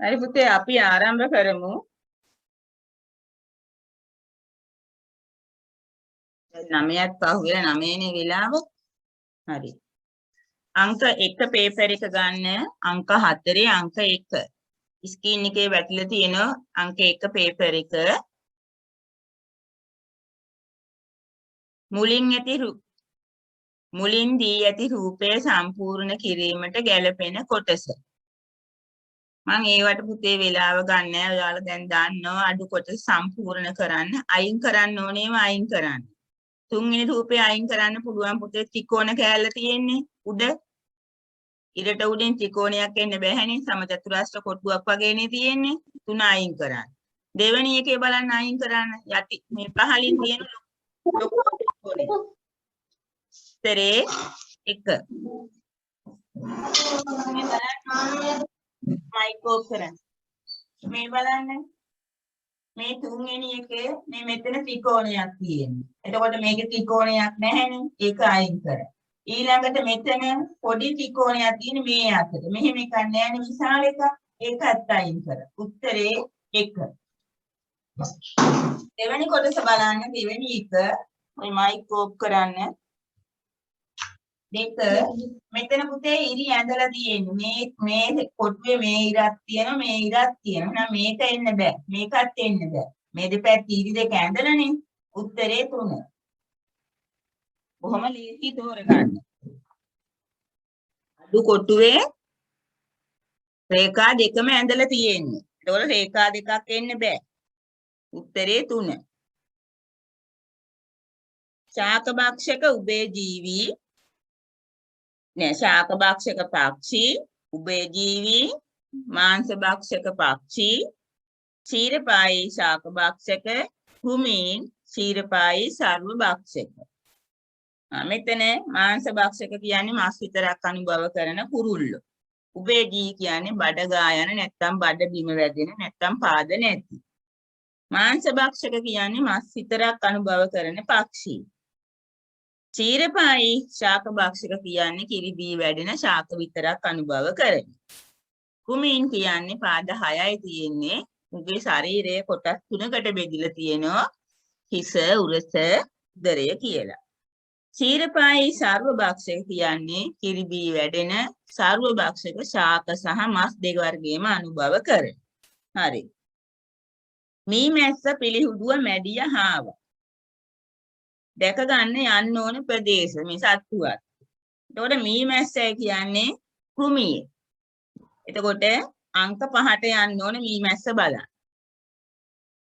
හරි පුතේ අපි ආරම්භ කරමු. 9ත් පහුවෙලා 9නේ වෙලාව. හරි. අංක 1 පේපර් එක ගන්න අංක 4 අංක 1. ස්ක්‍රීන් එකේ වැටිලා තියෙනවා අංක 1 පේපර් එක. මුලින් දී ඇති රූපය සම්පූර්ණ කිරීමට ගැලපෙන කොටස. මම ඒවට පුතේ වෙලාව ගන්න නැහැ. ඔයාලා දැන් දන්නවා අඩු කොටස සම්පූර්ණ කරන්න. අයින් කරන්න ඕනේම අයින් කරන්න. තුන්වෙනි රූපය අයින් කරන්න පුළුවන් පුතේ ත්‍රිකෝණ කෑල්ල තියෙන්නේ උඩ. ඉරට උඩින් ත්‍රිකෝණයක් එන්න බැහැනේ. සමචතුරාස්‍ර කොටුවක් වගේනේ තියෙන්නේ. 3 අයින් කරන්න. දෙවෙනි එකේ බලන්න අයින් කරන්න. යටි මේ පහලින් තියෙන ලොකු ත්‍රිකෝණය. උත්තරේ 1. මේ බලන්න මයික් ඕෆ් කරන්න. මේ බලන්න. මේ තුන්වෙනි එකේ මේ මෙතන ත්‍රිකෝණයක් තියෙනවා. එතකොට මේකේ ත්‍රිකෝණයක් නැහැනේ. ඒක අයින් කරන්න. ඊළඟට මෙතන පොඩි ත්‍රිකෝණයක් තියෙන මේ අතට. මෙහෙම එකක් නැහැනේ විශාල එකක්. ඒකත් අයින් කරන්න. උත්තරේ 1. දෙවෙනි කොටස බලන්න. දෙවෙනි එක මේ මයික් ඕෆ් කරන්න. 2 මෙතන පුතේ ඉරි ඇඳලා තියෙන්නේ. මේ කොටුවේ මේ ඉරක් තියෙනවා මේ ඉරක් තියෙනවා. එහෙනම් මේක එන්න බෑ. මේකත් එන්න බෑ. මේ දෙපැත්තේ ඉරි දෙක ඇඳලානේ. උත්තරේ 3. කොහොම ලේසි තෝරගන්න. අඩු කොටුවේ රේඛා දෙකම ඇඳලා තියෙන්නේ. ඒතකොට රේඛා දෙකක් එන්න බෑ. උත්තරේ 3. ශාකභක්ෂක උභයජීවී शाकभक्षक पक्षी उभयजीवी मांसभक्षक पक्षी क्षीरपायी शाकभक्षक भूमिन क्षीरपायी सर्वभक्षक මෙතන මාංශභක්ෂක කියන්නේ මාස් විතරක් අනුභව කරන කුරුල්ල. උභයජීවී කියන්නේ බඩ ගායන නැත්නම් බඩ බිම වැදෙන නැත්නම් පාද නැති. මාංශභක්ෂක කියන්නේ මාස් විතරක් අනුභව කරන පක්ෂී. क्षीरपायी शाकभक्षක කියන්නේ කිරි බී වැඩෙන ශාක විතරක් අනුභව කරන. කුමීන් කියන්නේ පාද 6යි තියෙන්නේ. උගේ ශරීරයේ කොටස් 3කට බෙදලා තියෙනවා. හිස, උරස, උදරය කියලා. क्षीरපායී සර්වභක්ෂක කියන්නේ කිරි බී වැඩෙන සර්වභක්ෂක ශාක සහ මස් දෙක වර්ගයේම අනුභව කරන. හරි. මී මැස්ස පිළිහුඩුව මැඩිය හාව දැක ගන්න යන්න ඕන ප්‍රදේශ මේ සත්තුවත්. එතකොට මී මැස්සය කියන්නේ කෘමිය. එතකොට අංක 5ට යන්න ඕන මී මැස්ස බලන්න.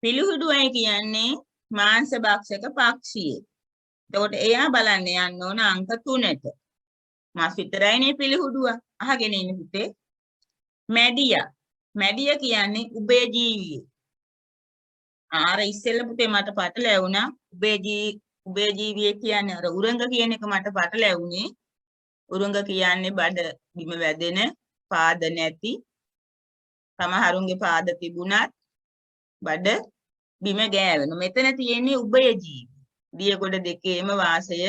පිළිහුඩුවයි කියන්නේ මාංශභක්ෂක පක්ෂියෙක්. එතකොට එයා බලන්න යන්න ඕන අංක 3ට. මාස් විතරයිනේ පිළිහුඩුව. අහගෙන ඉන්න පුතේ. මැඩිය කියන්නේ උභයජීවී. ආර ඉස්සෙල්ල පුතේ මට පට ලැබුණා උභයජීවී කියන්නේ අර උරංග කියන එක මට පට ලැබුණේ. උරංග කියන්නේ බඩ බිම වැදෙන පාද නැති. සමහරුන්ගේ පාද තිබුණත් බඩ බිම ගෑවෙන. මෙතන තියෙන්නේ උභයජීවී. දියගොඩ දෙකේම වාසය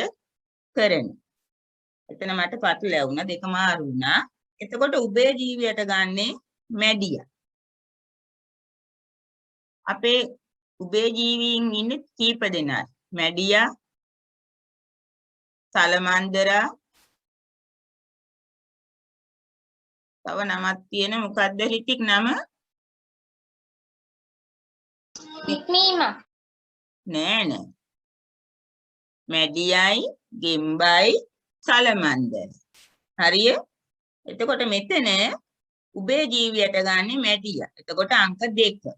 කරන. එතන මට පට ලැබුණා දෙක මාරු වුණා. එතකොට උභයජීවියට ගන්නේ මැඩිය. අපේ උභයජීවීන් ඉන්නේ කීප දෙනාද? මැඩියා, සලමන්දරා, තව නමක් තියෙන මොකද්ද රිටික් නම? වික්මීම. නෑ. මැඩියයි, ගෙම්බයි, සලමන්දර. හරිය? එතකොට මෙතන උභයජීවියට ගන්නේ මැඩිය. එතකොට අංක 2.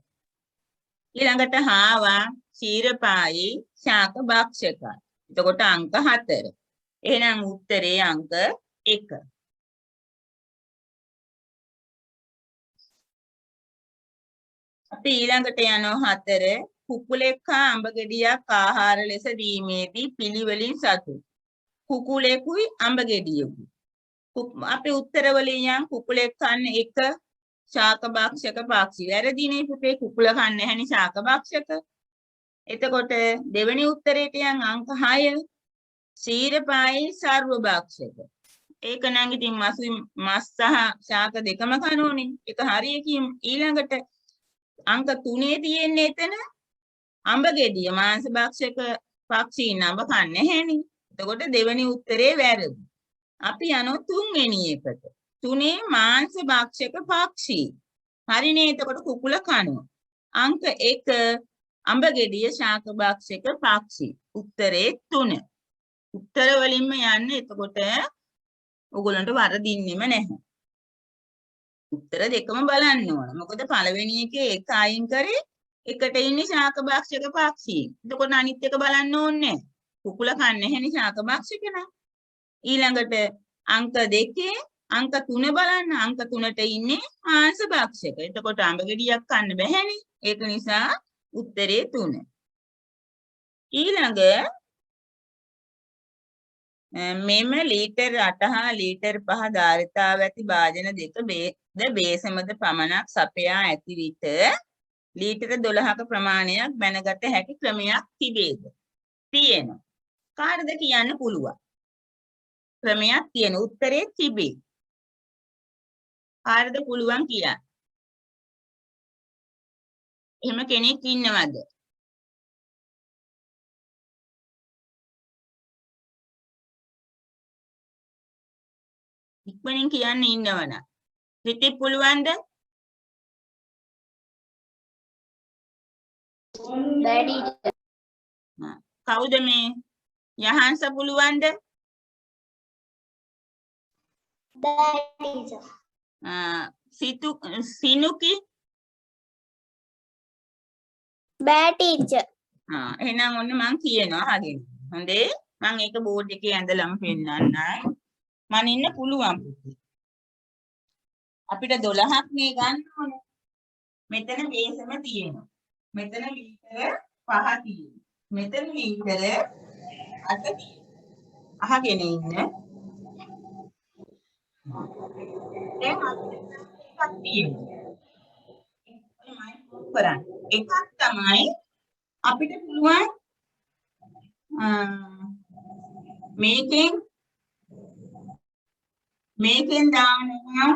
ඊළඟට හාවා क्षीरपायी शाकभक्षක. එතකොට අංක 4. එහෙනම් උත්තරේ අංක 1. අපි ඊළඟට යනවා 4. කුකුලෙක් හා අඹ ගෙඩියක් ආහාර ලෙස දීමේදී පිළිවෙලින් සතු. කුකුලෙකුයි අඹ ගෙඩියකුයි. අපි උත්තරවලින් යන් කුකුලෙක් කන්නේ 1 ශාකභක්ෂක පක්ෂී. වැරදිනේ පුතේ කුකුල කන්නේ නැහැනේ ශාකභක්ෂක. එතකොට දෙවෙනි උත්තරේට යන් අංක 6 क्षीरपायी सर्वभक्षක. ඒක නම් ඉතින් මස් සහ ශාක දෙකම කනෝනේ. ඒක හරිය කියමු. ඊළඟට අංක 3 තියෙන්නේ එතන අඹ ගෙඩිය මාංශ භක්ෂක පක්ෂීන් අඹ කන්නේ නැහෙනේ. එතකොට දෙවෙනි උත්තරේ වැරදි. අපි යනවා තුන්වෙනි එකට. 3 මාංශ භක්ෂක පක්ෂී. හරිනේ. එතකොට කුකුල කනවා. අංක 1 අඹ ගෙඩිය ශාක භක්ෂක පක්ෂී. උත්තරේ 3. උත්තර වලින්ම යන්නේ. එතකොට ඔයගොල්ලන්ට වරදින්නෙම නැහැ. උත්තර දෙකම බලන්න ඕන. මොකද පළවෙනි එකේ එක අයින් කරේ එකට ඉන්නේ ශාක භක්ෂක පක්ෂී. එතකොට අනිත් එක බලන්න ඕනේ නැහැ. කුකුල කන්නේ නැහෙනි ශාක භක්ෂක නා. ඊළඟට අංක 2 අංක 3 බලන්න. අංක 3ට ඉන්නේ මාංශ භක්ෂක. එතකොට අඹ ගෙඩියක් කන්න බැහැනේ. ඒක නිසා උත්තරේ 3. ඊළඟ මෙම ලීටර් 8 හා ලීටර් 5 ධාරිතාව ඇති භාජන දෙක බේසමද පමණක් සපයා ඇති විට ලීටර 12ක ප්‍රමාණයක් බැනගත හැකි ක්‍රමයක් තිබේද? තියෙනවා. කාටද කියන්න පුළුවන්? ක්‍රමයක් තියෙන. උත්තරේ තිබේ. කාටද පුළුවන් කියන්න? එහෙම කෙනෙක් ඉන්නවද? ඉක්මනින් කියන්න ඉන්නවනම්. හිතේ පුළුවන්ද? Daddy. කවුද මේ? යහන්ස පුළුවන්ද? Daddy. සිනුකි? Bad teacher. එහෙනම් ඔන්න මං කියනවා අහගෙන. හොඳේ. මං ඒක බෝඩ් එකේ ඇඳලම පෙන්නන්නයි. මන් ඉන්න පුළුවන් පුතේ. අපිට 12ක් මේ ගන්න ඕනේ. මෙතන බේසම තියෙනවා. මෙතන ලීටර 5 තියෙනවා. මෙතන ලීටර 8 තියෙනවා. අහගෙන ඉන්න. දැන් අපිට තියෙනවා. එකක් තමයි අපිට පුළුවන් මේකෙන් දානවා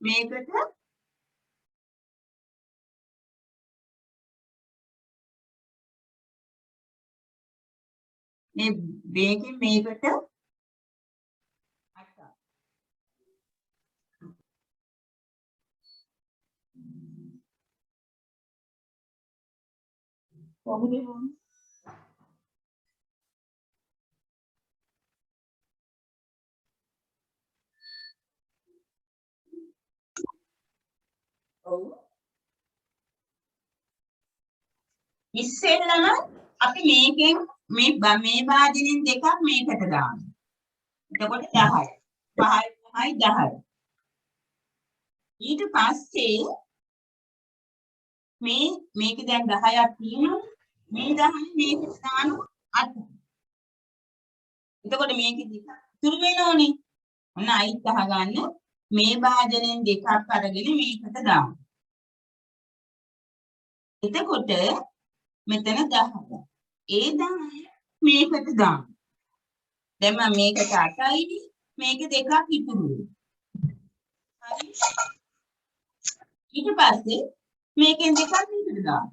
මේකට මේකට කොහොමද ඔව් ඉස්සෙල්ලම අපි මේකෙන් මේ භාජනෙන් දෙකක් මේකට දානවා. එතකොට 10යි. 5යි 10යි. ඊට පස්සේ මේක දැන් 10ක් තියෙනවා. මේ 10 මේකට දානවා 8. එතකොට මේක දෙක ඉතුරු වෙනෝනේ. ඔන්න අයිත් අහගන්න. මේ භාජනෙන් දෙකක් අරගෙන මේකට දානවා. එතකොට මෙතන 10ක්. ඒ 10 මේකට දාන්න. දැන් මම මේකට 8යි මේක දෙකක් ඉතුරු වෙනවා. හරි. ඊට පස්සේ මේකෙන් දෙකක් මේකට දාන්න.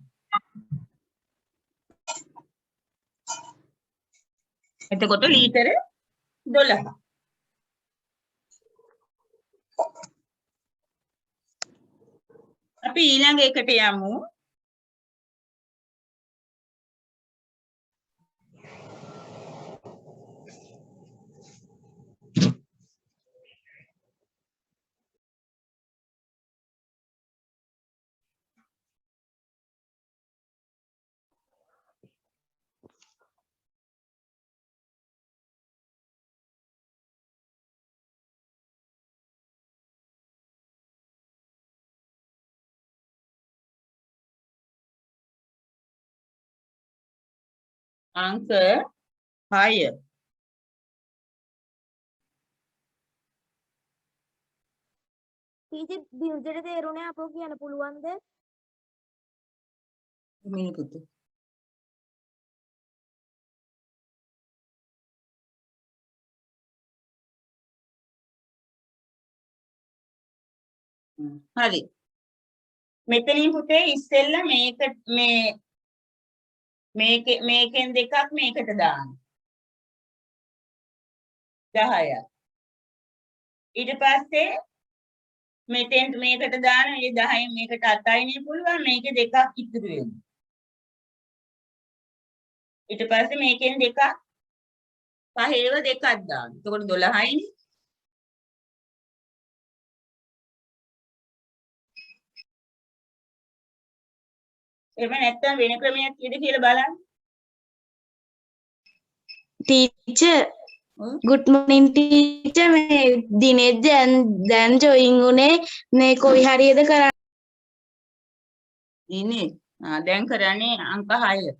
එතකොට ලීටර 12. අපි ඊළඟ එකට යමු. අංක 6. Teacher දිර්ජට තේරුණේ අපෝ කියන්න පුළුවන්ද? මිනිකුතු. හරි. මෙතනින් පුතේ ඉස්සෙල්ලා මේකෙන් දෙකක් මේකට දාන්න. 10යි. ඊට පස්සේ මෙතෙන් මේකට දාන මේ 10න් මේකට 8යිනේ පුළුවන් මේකේ දෙකක් ඉතුරු වෙනවා. ඊට පස්සේ මේකෙන් දෙකක් පහේව දෙකක් දාන්න. එතකොට 12යිනේ. එහෙම නැත්නම් වෙන ක්‍රමයක් කියද කියලා බලන්න. ටීචර් good morning ටීචර් මේ දිනේ දැන් ජොයින් උනේ මේ කොයි හරියද කරන්නේ ඉන්නේ. දැන් කරන්නේ අංක 6.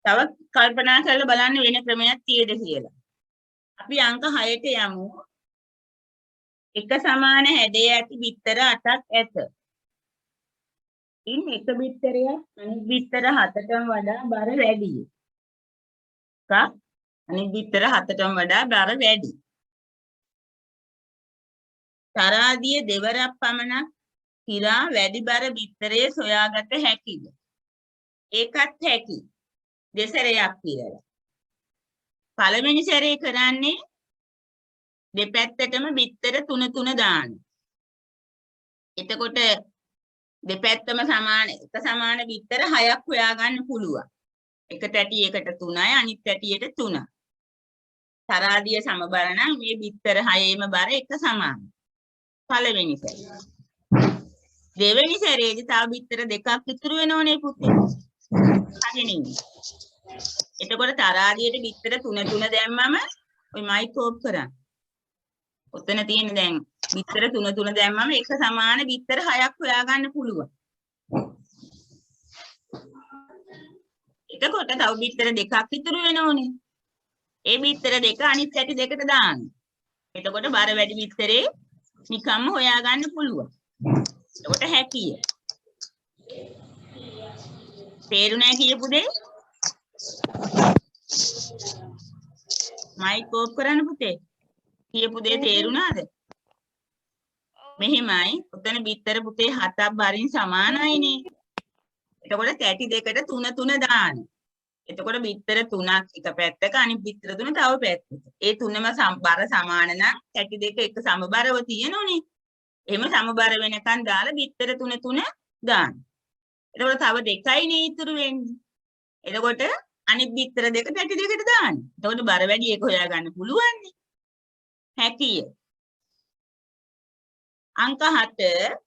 තව කල්පනා කරලා බලන්න වෙන ක්‍රමයක් තියෙද කියලා. අපි අංක 6ට යමු. එක සමාන හැඩය ඇති බිත්තර 8ක් ඇත. ඉන් එක බිත්තරයක් අනිත් බිත්තර 7ටම වඩා බර වැඩි. අනිත් බිත්තර 7ටම වඩා බර වැඩි. තරාදිය දෙවරක් පමණක් කිරා වැඩි බර බිත්තරයේ සොයාගත හැකිද? ඒකත් හැකි. දෙසරයක් කියලා. පළවෙනි සැරේ කරන්නේ දෙපැත්තටම බිත්තර 3 දාන්න. එතකොට දෙපැත්තම සමාන එක සමාන බිත්තර 6ක් හොයාගන්න පුළුවන්. එක තැටියකට 3යි අනිත් තැටියට 3යි. තරාදිය සමබර නම් මේ බිත්තර 6ේම බර එක සමානයි. පළවෙනි සැරේ. දෙවෙනි සැරේදී තව බිත්තර දෙකක් ඉතුරු වෙනෝනේ පුතේ. හරිනේ. එතකොට තරාදියට බිත්තර 3 දැම්මම ඔය මයික් ඕෆ් කරන්න. ඔතන තියෙන දැන් බිත්තර 3 දැම්මම එක සමාන බිත්තර 6ක් හොයාගන්න පුළුවන්. එතකොට තව බිත්තර දෙකක් ඉතුරු වෙනෝනේ. ඒ බිත්තර දෙක අනිත් පැටි දෙකට දාන්න. එතකොට බර වැඩි බිත්තරේ නිකම්ම හොයාගන්න පුළුවන්. එතකොට හැකිය. තේරුණා කියපු දේ? මයික් ඕෆ් කරන්න පුතේ. කියපු දේ තේරුණාද? මෙහිමයි උතන බිත්තර පුතේ 7ක් බරින් සමානයිනේ. එතකොට තැටි දෙකට 3 දාන්න. එතකොට බිත්තර 3ක් එක පැත්තක අනිත් බිත්තර 3 තව පැත්තක. ඒ තුනම බර සමාන නම් තැටි දෙක එක සමබරව තියෙනෝනේ. එහෙම සමබර වෙනකන් දාලා බිත්තර 3 දාන්න. එතකොට තව දෙකයිනේ ඉතුරු වෙන්නේ. එතකොට අනිත් බිත්තර දෙක තැටි දෙකට දාන්න. එතකොට බර වැඩි එක හොයාගන්න පුළුවන් නේ. හැකිය. අංක 7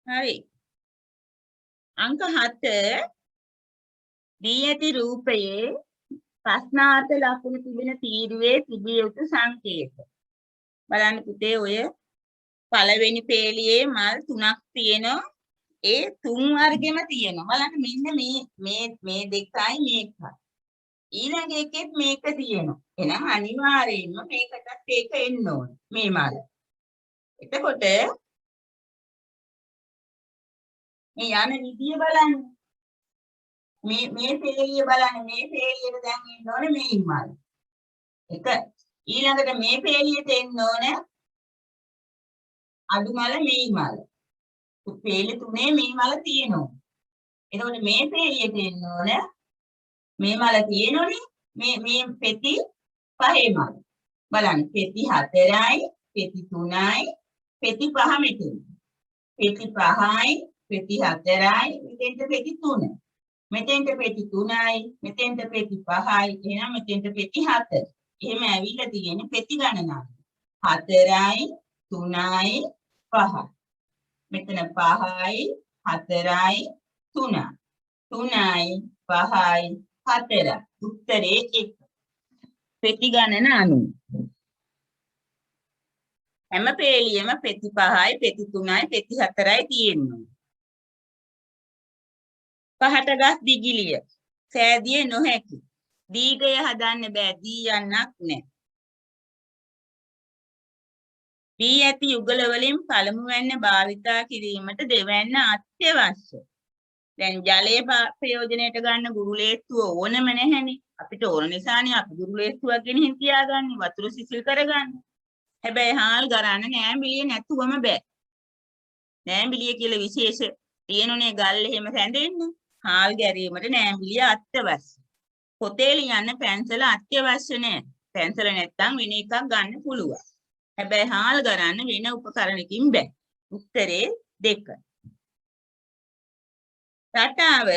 හරි. අංක 7 දී ඇති රූපයේ ප්‍රශ්නාර්ථ ලකුණු තිබෙන තීරුවේ තිබිය යුතු සංකේත. බලන්න පුතේ ඔය පළවෙනි පේලියේ මල් 3ක් තියෙනවා. ඒ 3 වර්ගෙම තියෙනවා. බලන්න මෙන්න මේ දෙකයි මේකයි. ඊළඟ එකෙත් මේක තියෙනවා. එහෙනම් අනිවාර්යයෙන්ම මේකටත් ඒක එන්න ඕනේ. මේ මල. එතකොට මේ යන විදිය බලන්න. මේ පේලිය බලන්න. මේ පේලියට දැන් එන්න ඕනේ මේ මල. එක ඊළඟට මේ පේලියට එන්න ඕනේ අඩු මල මේ මල. පේලි තුනේ මේ මල තියෙනවා. එතකොට මේ පේලියට එන්න ඕනේ මේ මල තියෙනෝනේ මේ පෙති පහේ මල. බලන්න පෙති 4යි, පෙති 3යි, පෙති 5 මෙතන. පෙති 5යි, පෙති 4යි, මෙතෙන්ට පෙති 3. මෙතෙන්ට පෙති 3යි, මෙතෙන්ට පෙති 5යි, එහෙනම් මෙතෙන්ට පෙති 7. එහෙම ඇවිල්ලා තියෙන්නේ පෙති ගණනාව. 4යි, 3යි, 5යි. මෙතන 5යි, 4යි, 3යි. 3යි, 5යි, 4යි. උත්තරේ 1. පෙති ගණන 90. හැම පේලියෙම පෙති 5යි, පෙති 3යි, පෙති 4යි තියෙනවා. පහට ගස් දිගිලිය. සෑදියේ නොහැකි. දීගය හදන්න බෑ. දී යන්නක් නැහැ. දී ඇති යුගල වලින් පළමු වැන්න භාවිතා කිරීමට දෙවැන්න අත්‍යවශ්‍ය. දැන් ජලයේ ප්‍රයෝජනයට ගන්න ගුරුලේස්තුව ඕනම නැහැනේ. අපිට ඕන නිසානේ අපි ගුරුලේස්තුවක් ගෙන තියාගන්නේ වතුර සිසිල් කරගන්න. හැබැයි හාල් ගරන්න නෑඹිලිය නැතුවම බෑ. නෑඹිලිය කියලා විශේෂ තියෙනුනේ ගල් එහෙම රැඳෙන්න. හාල් ගැරීමට නෑඹිලිය අත්‍යවශ්‍ය. පොතේ ලියන්න පැන්සල අත්‍යවශ්‍ය නෑ. පැන්සල නැත්තම් වෙන එකක් ගන්න පුළුවන්. හැබැයි හාල් ගරන්න වෙන උපකරණකින් බෑ. උත්තරේ 2. රටාව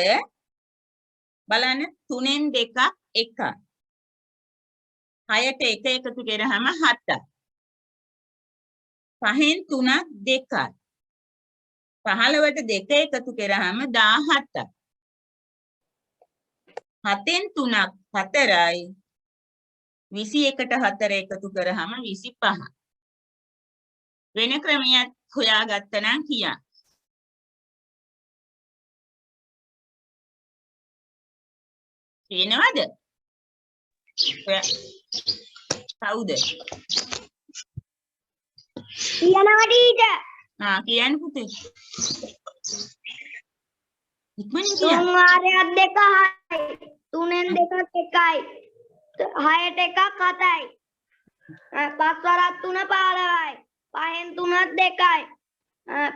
බලන්න 3න් 2ක් 1යි. 6ට 1 එකතු කරාම 7යි. 5න් 3ක් 2යි. 15ට 2 එකතු කරාම 17යි. 7න් 3ක් 4යි. 21ට 4 එකතු කරාම 25යි. වෙන ක්‍රමයක් හොයාගත්තා නම් කියන්න. කියනවද? කවුද? කියනවා ටීචර්. කියන්න පුතේ. ඉක්මනින් කියන්න. 3 වාරයක් 2යි. 3න් 2ක් 1යි. 6ට 1ක් 7යි. 5 වරක් 3 15යි. 5න් 3ක් 2යි.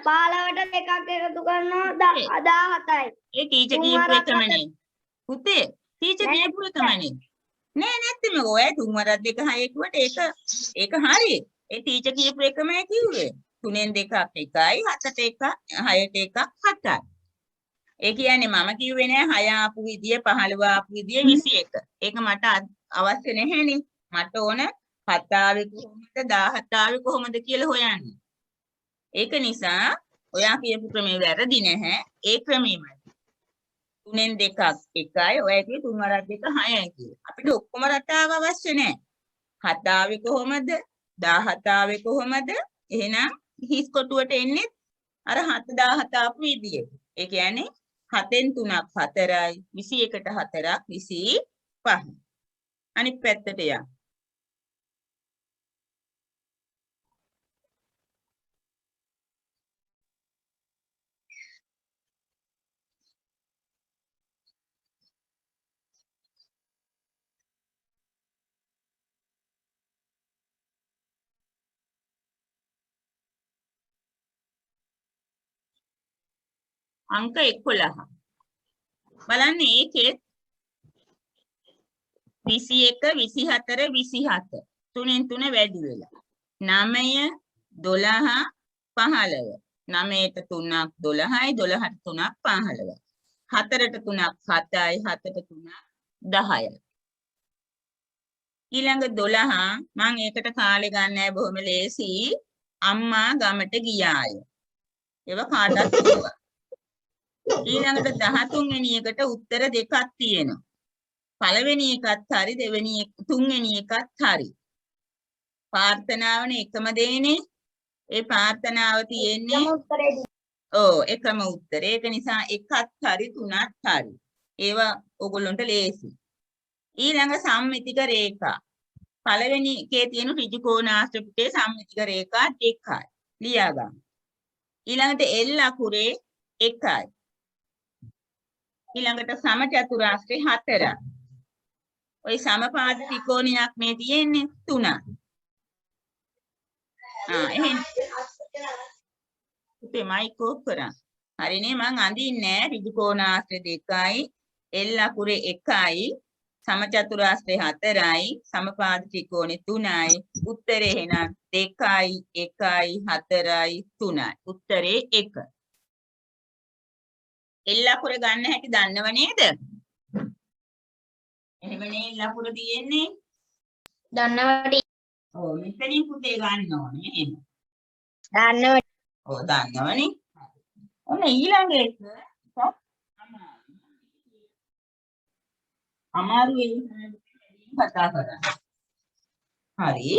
15ට 2ක් එකතු කරනවා 17යි. ඒ ටීචර් කියපු එකමනේ. පුතේ ටීචර් කියපු එකමනේ. නෑ නැත්නම් ඔය 3 වරක් 2 6 කිව්වට ඒක හරි. ඒ ටීචර් කියපු එකමයි කිව්වේ. 3න් 2ක් 1යි 7ට 1ක් 6ට 1ක් 7යි. ඒ කියන්නේ මම කිව්වේ නෑ 6 ආපු විදිය 15 ආපු විදිය 21. ඒක මට අවශ්‍ය නැහැනේ. මට ඕන 7 ආවේ කොහොමද 17 ආවේ කොහොමද කියලා හොයන්න. ඒක නිසා ඔයා කියපු ක්‍රමේ වැරදි නැහැ. ඒ ක්‍රමෙමයි. 3න් 2ක් 1යි. ඔය කිව්වේ 3 වරක් 2 6යි කියලා. අපිට ඔක්කොම රටාව අවශ්‍ය නැහැ. 7 ආවේ කොහොමද? 17 ආවේ කොහොමද? එහෙනම් හිස් කොටුවට එන්නේ අර 7 17 ආපු විදියට. ඒ කියන්නේ 7න් 3ක් 4යි 21ට 4ක් 25. අනිත් පැත්තට යන්න. අංක 11. බලන්න ඒකෙත් 21 24 27 3න් 3 වැඩි වෙලා 9 12 15 9ට 3ක් 12යි 12ට 3ක් 15යි 4ට 3ක් 7යි 7ට 3ක් 10යි ඊළඟ 12 මම ඒකට කාලේ ගන්න නැහැ බොහොම ලේසි අම්මා ගමට ගියාය ඒව කාටත් පුළුවන් ඊළඟට 13 වෙනි එකට උත්තර දෙකක් තියෙනවා. පළවෙනි එකත් හරි දෙවෙනි තුන්වෙනි එකත් හරි. ප්‍රාර්ථනාවනේ එකම දෙන්නේ. ඒ ප්‍රාර්ථනාව තියෙන්නේ එකම උත්තරේ. ඒක නිසා එකත් හරි තුනත් හරි. ඒවා ඔයගොල්ලන්ට ලේසි. ඊළඟ සම්මිතික රේඛා. පළවෙනි එකේ තියෙන ඍජු කෝණාශ්‍රිතයේ සම්මිතික රේඛා දෙකයි. ලියා ගන්න. ඊළඟට L අකුරේ 1යි. ඊළඟට සමචතුරාශ්‍රය 4යි. ওই සමපාද ත්‍රිකෝණයක් මේ තියෙන්නේ 3යි. එහෙනම් උපේ මයික් ඕෆ් කරා. හරිනේ මං අඳින්නේ ඍජු කෝණාශ්‍රය 2යි L අකුරේ 1යි සමචතුරාස්‍රය 4යි සමපාද ත්‍රිකෝණේ 3යි උත්තරේ එහෙනම් 2යි 1යි 4යි 3යි උත්තරේ 1 L අකුර ගන්න හැටි දන්නව නේද? එහෙමනේ L අකුර තියෙන්නේ. දන්නවටි. ඔව් මෙතනින් පුතේ ගන්න ඕනේ එහෙම. දන්නවටි. ඔව් දන්නවනේ. ඔන්න ඊළඟ එක අමාරු කතා කරන්න. හරි.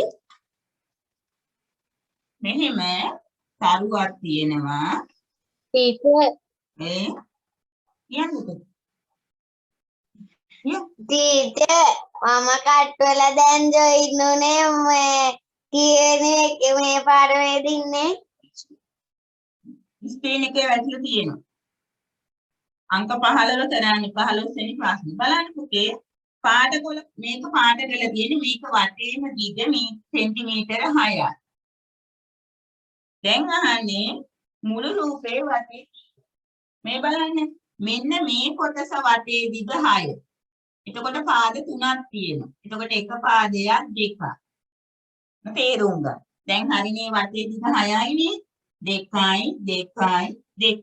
මෙහෙම තරුවක් තියෙනවා. ටීචර් කියන්නේ ටීචර් මම කට්වල දැන් ජොයින් උනේ මේ කියන්නේ මේ පාඩමේ දින්නේ ස්ක්‍රීන් එකේ වැටලා තියෙනවා. අංක 15 කරන්නේ 15 වෙනි ප්‍රශ්නේ. බලන්න පුතේ පාඩකොල මේක පාඩ කරලා තියෙන්නේ මේක වටේම දිග මේ සෙන්ටිමීටර 6යි. දැන් අහන්නේ මුළු රූපේ වටේ මේ බලන්න මෙන්න මේ කොටස වටේ දිග 6. එතකොට පාද 3ක් තියෙනවා. එතකොට එක පාදයක් දෙකක්. තේරුම් ගන්න. දැන් හරිනේ වටේ දිග 6යිනේ. 2යි 2යි 2යි.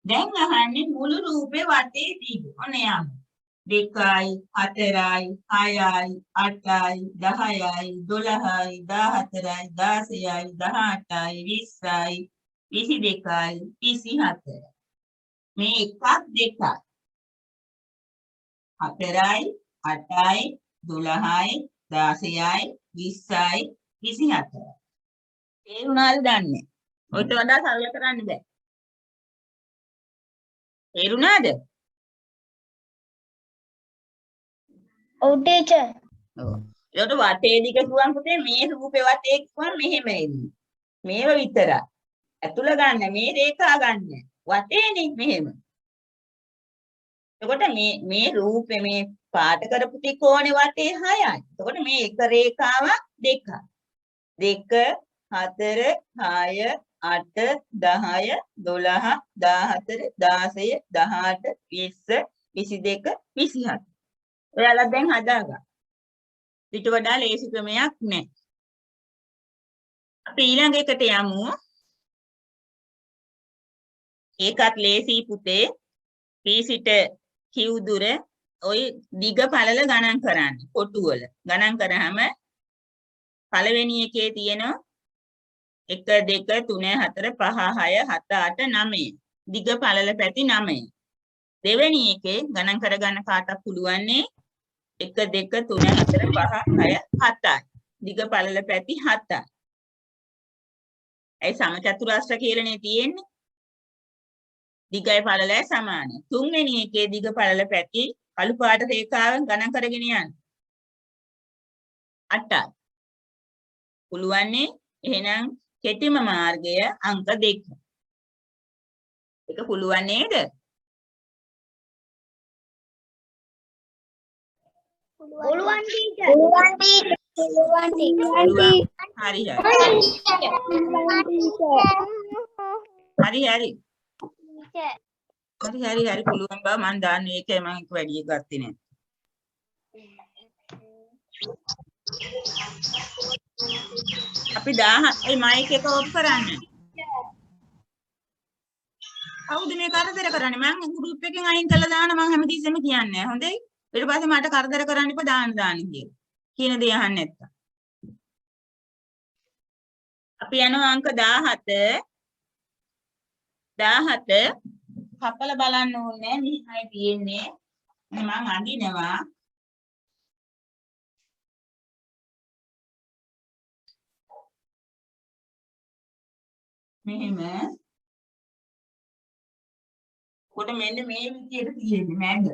දැන් අහන්නේ මුළු රූපේ වටේ දිග. ඔන්න යන්න. 2යි 4යි 6යි 8යි 10යි 12යි 14යි 16යි 18යි 20යි 22යි 24යි. මේ එකක් දෙකක් 4යි 8යි 12යි 16යි 20යි 24යි. තේරුණාද දන්නේ? ඔයිට වඩා සරල කරන්න බෑ. තේරුණාද? ඔව් ටීචර්. ඔව්. ඒකට වටේ දිග කිව්වම පුතේ මේ රූපේ වටේ කිව්වම මෙහෙම එන්නේ. මේව විතරයි. ඇතුළ ගන්න මේ රේඛා ගන්න. වටේනේ මෙහෙම. එතකොට මේ රූපේ මේ පාට කරපු ත්‍රිකෝණේ වටේ 6යි. එතකොට මේ එක රේඛාවක් දෙකක්. 2 4 6 8 10 12 14 16 18 20 22 27. ඔයාලා දැන් හදාගන්න. ඊට වඩා ලේසි ක්‍රමයක් නැහැ. අපි ඊළඟ එකට යමු. ඒකත් ලේසි පුතේ. P සිට Q දුර ওই දිග පළල ගණන් කරන්න. කොටු වල ගණන් කරාම පළවෙනි එකේ තියෙන 1 2 3 4 5 6 7 8 9 දිග පළල පැති 9. දෙවෙනි එකේ ගණන් කරගන්න කාටත් පුළුවන්නේ 1 2 3 4 5 6 7යි. දිග පළල පැති 7යි. ඒ සමචතුරාස්‍ර කියලානේ තියෙන්නේ. දිගයි පළලයි සමානයි. තුන්වෙනි එකේ දිග පළල පැති කළු පාට රේඛාවෙන් ගණන් කරගෙන යන්න. 8යි. පුළුවන්නේ එහෙනම් කෙටිම මාර්ගය අංක 2. ඒක පුළුවන් නේද? පුළුවන් ටීචර්. පුළුවන් ටීචර්. පුළුවන් ටීචර්. හරි හරි. හරි හරි. හරි හරි පුළුවන් බා මම දාන්නේ ඒකයි මම එක වැඩි ගත්තේ නෑ. අපි 1000 ඒ මයික් එක ඔෆ් කරන්න. කවුද මේ කරදර කරන්නේ? මම ගෲප් එකෙන් අයින් කළා දාන මම හැමතිස්සෙම කියන්නේ. හොඳයි. ඊට පස්සේ මට කරදර කරන්න එපා දාන්න කියලා. කියන දේ අහන්න නැත්තම්. අපි යනවා අංක 17. 17 කපලා බලන්න ඕනේ මෙහෙමයි තියෙන්නේ. මම අඳිනවා. මෙහෙම. කොට මෙන්න මේ විදියට තියෙන්නේ මැද.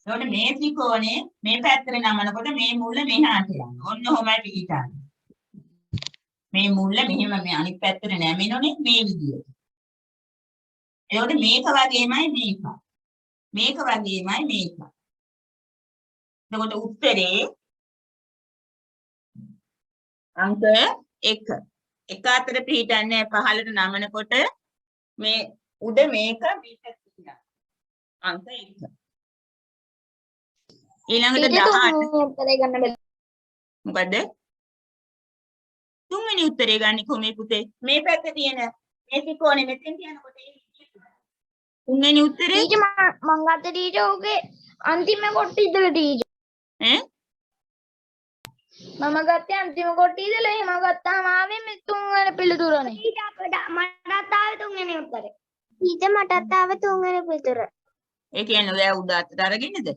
එතකොට මේ ත්‍රිකෝණේ මේ පැත්තට නමනකොට මේ මුල මෙහාට යනවා. ඔන්න ඔහොමයි පිටිටන්නේ. මේ මුල මෙහෙම මේ අනිත් පැත්තට නැමෙනෝනේ මේ විදියට. එතකොට මේක වගේමයි මේක. මේක වගේමයි මේක. එතකොට උත්තරේ අංක 1. එක අතර පිටිටන්නේ පහළට නමනකොට මේ උඩ මේක පිට තියෙනවා. අංක 1. ඊළඟට ටීචර් 18 තුන්වෙනි උත්තරේ ගන්න බැහැ. මොකද්ද? තුන්වෙනි උත්තරේ ගන්න කොහොමද පුතේ? මේ පැත්තේ තියෙන මේ ත්‍රිකෝණෙ මෙතෙන් තියනකොට තුන්වෙනි උත්තරේ ටීචර් මං ගත්ත ටීචර් ඔගේ අන්තිම කොට්ටේ ඉඳලා ටීචර්. ඈ මම ගත්තේ අන්තිම කොට්ටේ ඉඳලා එහෙම ගත්තාම ආවේ මේ තුන්වෙනි පිළිතුරනේ. ටීචර් මටත් ආවේ තුන්වෙනි උත්තරේ. ටීචර් මටත් ආවේ තුන්වෙනි පිළිතුර. ඒ කියන්නේ ඔයා උඩ අතට අරගෙනද?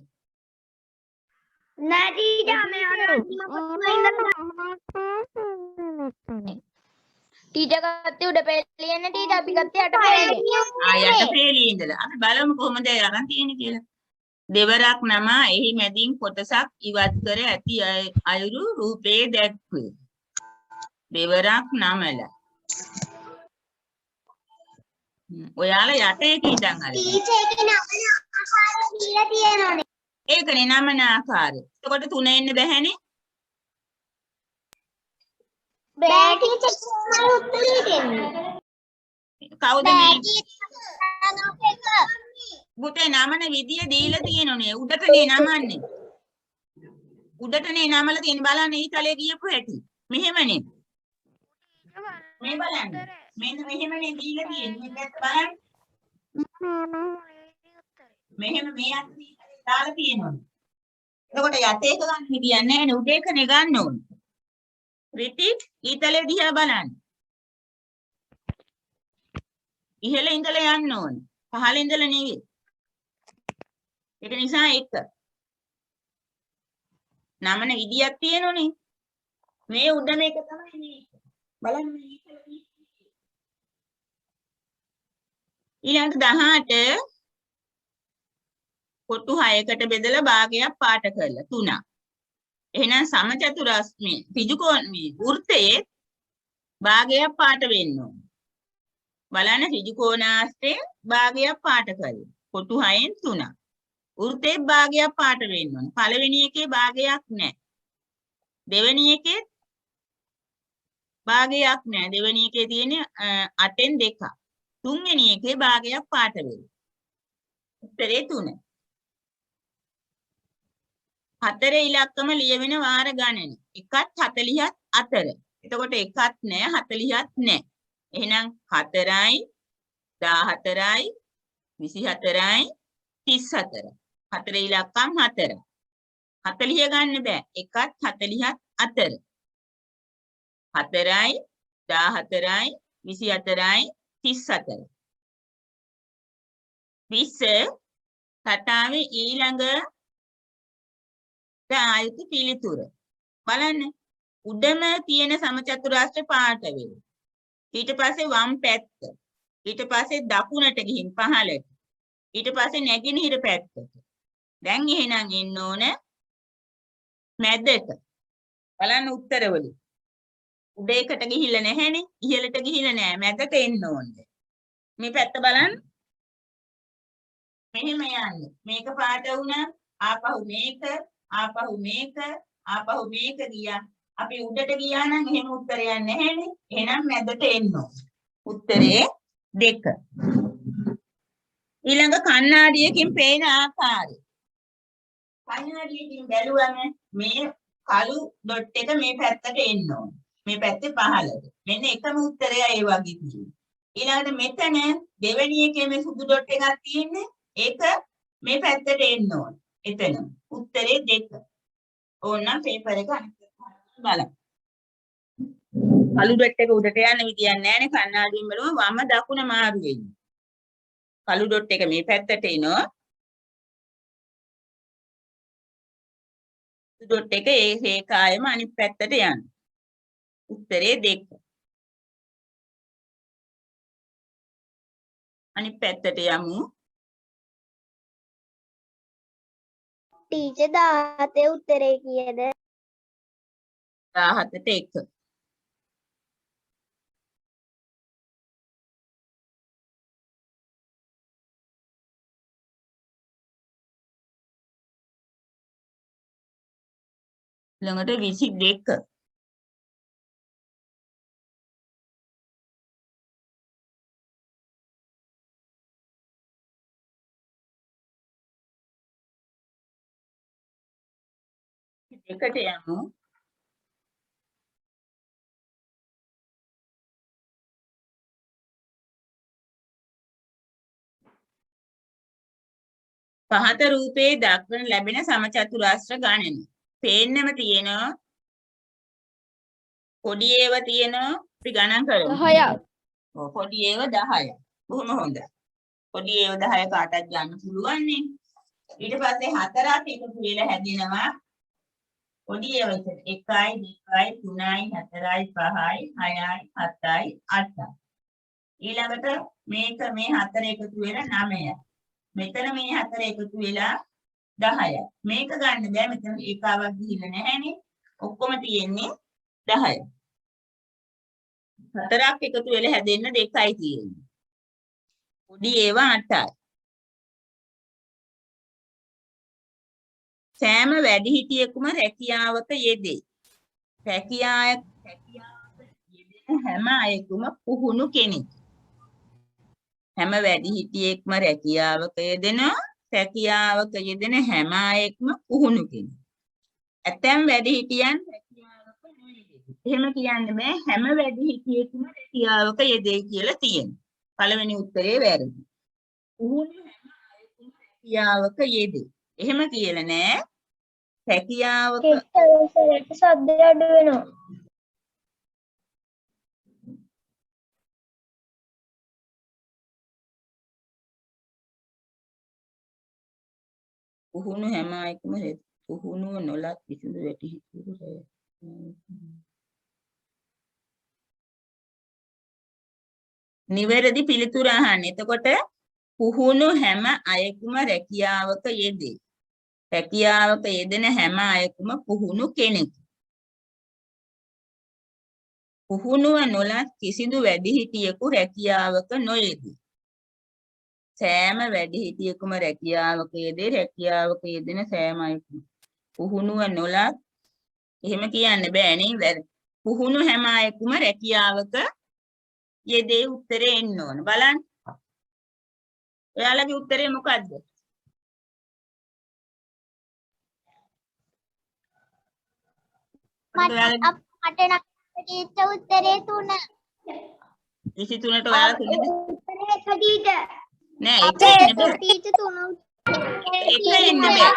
නෑ ටීචර් මේ අර අන්තිම කොට්ටේ ඉඳලා ටීචර් ගත්තේ උඩ පෙළියෙන්නේ ටීචර් අපි ගත්තේ යට පෙළියේ. ආයට පෙළියේ ඉඳලා. අපි බලමු කොහොමද ඒ අරන් තියෙන්නේ කියලා. දෙවරක් නමා එහි මැදින් කොටසක් ඉවත් කර ඇති අයුරු රූපේ දැක්වේ. දෙවරක් නමලා. ඔයාලා යට එක ඉඳන් අරගෙන. ටීචර් එකේ නමන ආකාරය දීලා තියෙනවනේ. ඒකනේ නමන ආකාරය. එතකොට 3 එන්න බැහැනේ. බෑ ටීචර් මම උත්තරේ දෙන්නේ. කවුද බෑ මේ ටීචර් පුතේ නමන විදිය දීලා තියෙනුනේ. උඩටනේ නමන්නේ. උඩටනේ නමලා තියෙන බලන්න ඊතලේ ගියපු හැටි. මෙහෙමනේ. මේ බලන්න. මෙන්න මෙහෙමනේ දීලා තියෙන්නේ. මේක බලන්න. මෙහෙම මේ අතේ දාලා තියෙනවා. එතකොට යට එක ගන්න හිටියන්නේ නැහැ නේ. උඩ එකනේ ගන්න ඕනේ. repeat ඊතලේ දිහා බලන්න. ඉහළ ඉඳලා යන්න ඕනේ. පහළ ඉඳලා නෙවෙයි. ඒක නිසා එක. නමන විදියක් තියෙනෝනේ. මේ උඩ මේක තමයි මේ. බලන්න මේ ඉතල ඊළඟට 18 කොටු 6කට බෙදලා භාගයක් පාට කරලා 3ක්. එහෙනම් සමචතුරස්‍රයේ ඍජුකෝණ මේ වෘත්තයේ භාගයක් පාට වෙන්න ඕනේ. බලන්න ඍජුකෝණාස්ත්‍රයේ භාගයක් පාට කරලා කොටු 6න් 3ක්. වෘත්තයේ භාගයක් පාට වෙන්න ඕනේ. පළවෙනි එකේ භාගයක් නැහැ. දෙවෙනි එකේ භාගයක් නැහැ. දෙවෙනි එකේ තියෙන්නේ 8න් 2ක්. තුන්වෙනි එකේ භාගයක් පාට වෙනවා. උත්තරේ 3. හතරේ ඉලක්කම ලියවෙන වාර ගණන. 1ත් 40ත් අතර. එතකොට 1ත් නැහැ 40ත් නැහැ. එහෙනම් 4යි 14යි 24යි 34. හතරේ ඉලක්කම් 4. 40 ගන්න බෑ. 1ත් 40ත් අතර. 4යි 14යි 24යි 34. 20 කතාවේ ඊළඟ ආයුතු පිළිතුර බලන්න උඩම තියෙන සමචතුරාස්‍ර පාට වෙනවා. ඊට පස්සේ වම් පැත්ත. ඊට පස්සේ දකුණට ගිහින් පහළට. ඊට පස්සේ නැගෙනහිර පැත්තට. දැන් එහෙනම් එන්න ඕන මැදට. බලන්න උත්තරවල. උඩ එකට ගිහිල්ලා නැහැනේ. ඉහළට ගිහිල්ලා නැහැ. මැදට එන්න ඕනේ. මේ පැත්ත බලන්න. මෙහෙම යන්නේ. මේක පාට වුණා. ආපහු මේක ආපහු මේක ආපහු මේක ගියා. අපි උඩට ගියා නම් එහෙම උත්තරයක් නැහැනේ. එහෙනම් මැදට එන්න ඕන. උත්තරේ 2. ඊළඟ කණ්ණාඩියකින් පේන ආකාරය. කණ්ණාඩියකින් බැලුවම මේ කළු ඩොට් එක මේ පැත්තට එන්න ඕන. මේ පැත්තේ පහළට. මෙන්න එකම උත්තරය ඒ වගේ තියෙනවා. ඊළඟට මෙතන දෙවෙනි එකේ මේ සුදු ඩොට් එකක් තියෙන්නේ. ඒක මේ පැත්තට එන්න ඕන. එතන උත්තරේ 2. ඕනනම් පේපර් එක අනිත් පැත්තට බලන්න. කළු ඩොට් එක උඩට යන්න විදියක් නැහැනේ. කණ්ණාඩියෙන් බලුවම වම දකුණ මාරු වෙන්නේ. කළු ඩොට් එක මේ පැත්තට එනවා. ඩොට් එක ඒ රේඛාවෙම අනිත් පැත්තට යනවා. උත්තරේ 2. අනිත් පැත්තට යමු. ටීචර් 17 උත්තරේ කීයද? 17ට 1. ළඟට 22. එකට යමු. පහත රූපයේ දක්වන ලැබෙන සමචතුරාස්‍ර ගණන. පේන්නම තියෙනවා. පොඩි ඒවා තියෙනවා. අපි ගණන් කරමු. 10ක්. ඔව් පොඩි ඒවා 10ක්. බොහොම හොඳයි. පොඩි ඒවා 10 කාටවත් ගන්න පුළුවන් නේ. ඊට පස්සේ හතරක් එකතු වෙලා හැදෙනවා. පොඩි ඒවා 1යි 2යි 3යි 4යි 5යි 6යි 7යි 8යි. ඊළඟට මේක මේ හතර එකතු වෙලා 9යි. මෙතන මේ හතර එකතු වෙලා 10යි. මේක ගන්න බෑ මෙතන ඒකාවක් ගිහිල්ලා නැහැනේ. ඔක්කොම තියෙන්නේ 10යි. හතරක් එකතු වෙලා හැදෙන්න 2යි තියෙන්නේ. පොඩි ඒවා 8යි. සෑම වැඩිහිටියෙකුම රැකියාවක යෙදේ. රැකියාවක යෙදෙන හැම අයෙකුම පුහුණු කෙනෙක්. හැම වැඩිහිටියෙක්ම රැකියාවක යෙදෙනවා. රැකියාවක යෙදෙන හැම අයෙක්ම පුහුණු කෙනෙක්. ඇතැම් වැඩිහිටියන් රැකියාවක නොයෙදේ. එහෙම කියන්න බෑ හැම වැඩිහිටියෙකුම රැකියාවක යෙදේ කියලා තියෙනවා. පළවෙනි උත්තරේ වැරදි. පුහුණු හැම අයෙකුම රැකියාවක යෙදේ. එහෙම කියලා නෑ. රැකියාවක සද්ද අඩු වෙනවා. පුහුණු හැම අයෙකුම පුහුණුව නොලත් කිසිදු වැඩිහිටියෙකු නිවැරදි පිළිතුර අහන්න. එතකොට පුහුණු හැම අයෙකුම රැකියාවක යෙදේ. රැකියාවක යෙදෙන හැම අයෙකුම පුහුණු කෙනෙකු. පුහුණුව නොලත් කිසිදු වැඩිහිටියෙකු රැකියාවක නොයෙදී. සෑම වැඩිහිටියෙකුම රැකියාවක යෙදේ. රැකියාවක යෙදෙන සෑම අයෙකුම පුහුණුව නොලත් එහෙම කියන්න බෑ නේ. පුහුණු හැම අයෙකුම රැකියාවක යෙදේ උත්තරේ එන්න ඕන. බලන්න. ඔයාලගේ උත්තරේ මොකද්ද? මට නම් ටීචර් උත්තරේ 3. 23ට ඔයාලා තුනද? උත්තරේ 1 ටීචර්. නෑ ඒක නෙමෙයි. ටීචර් 3. ඒක එන්න බෑ.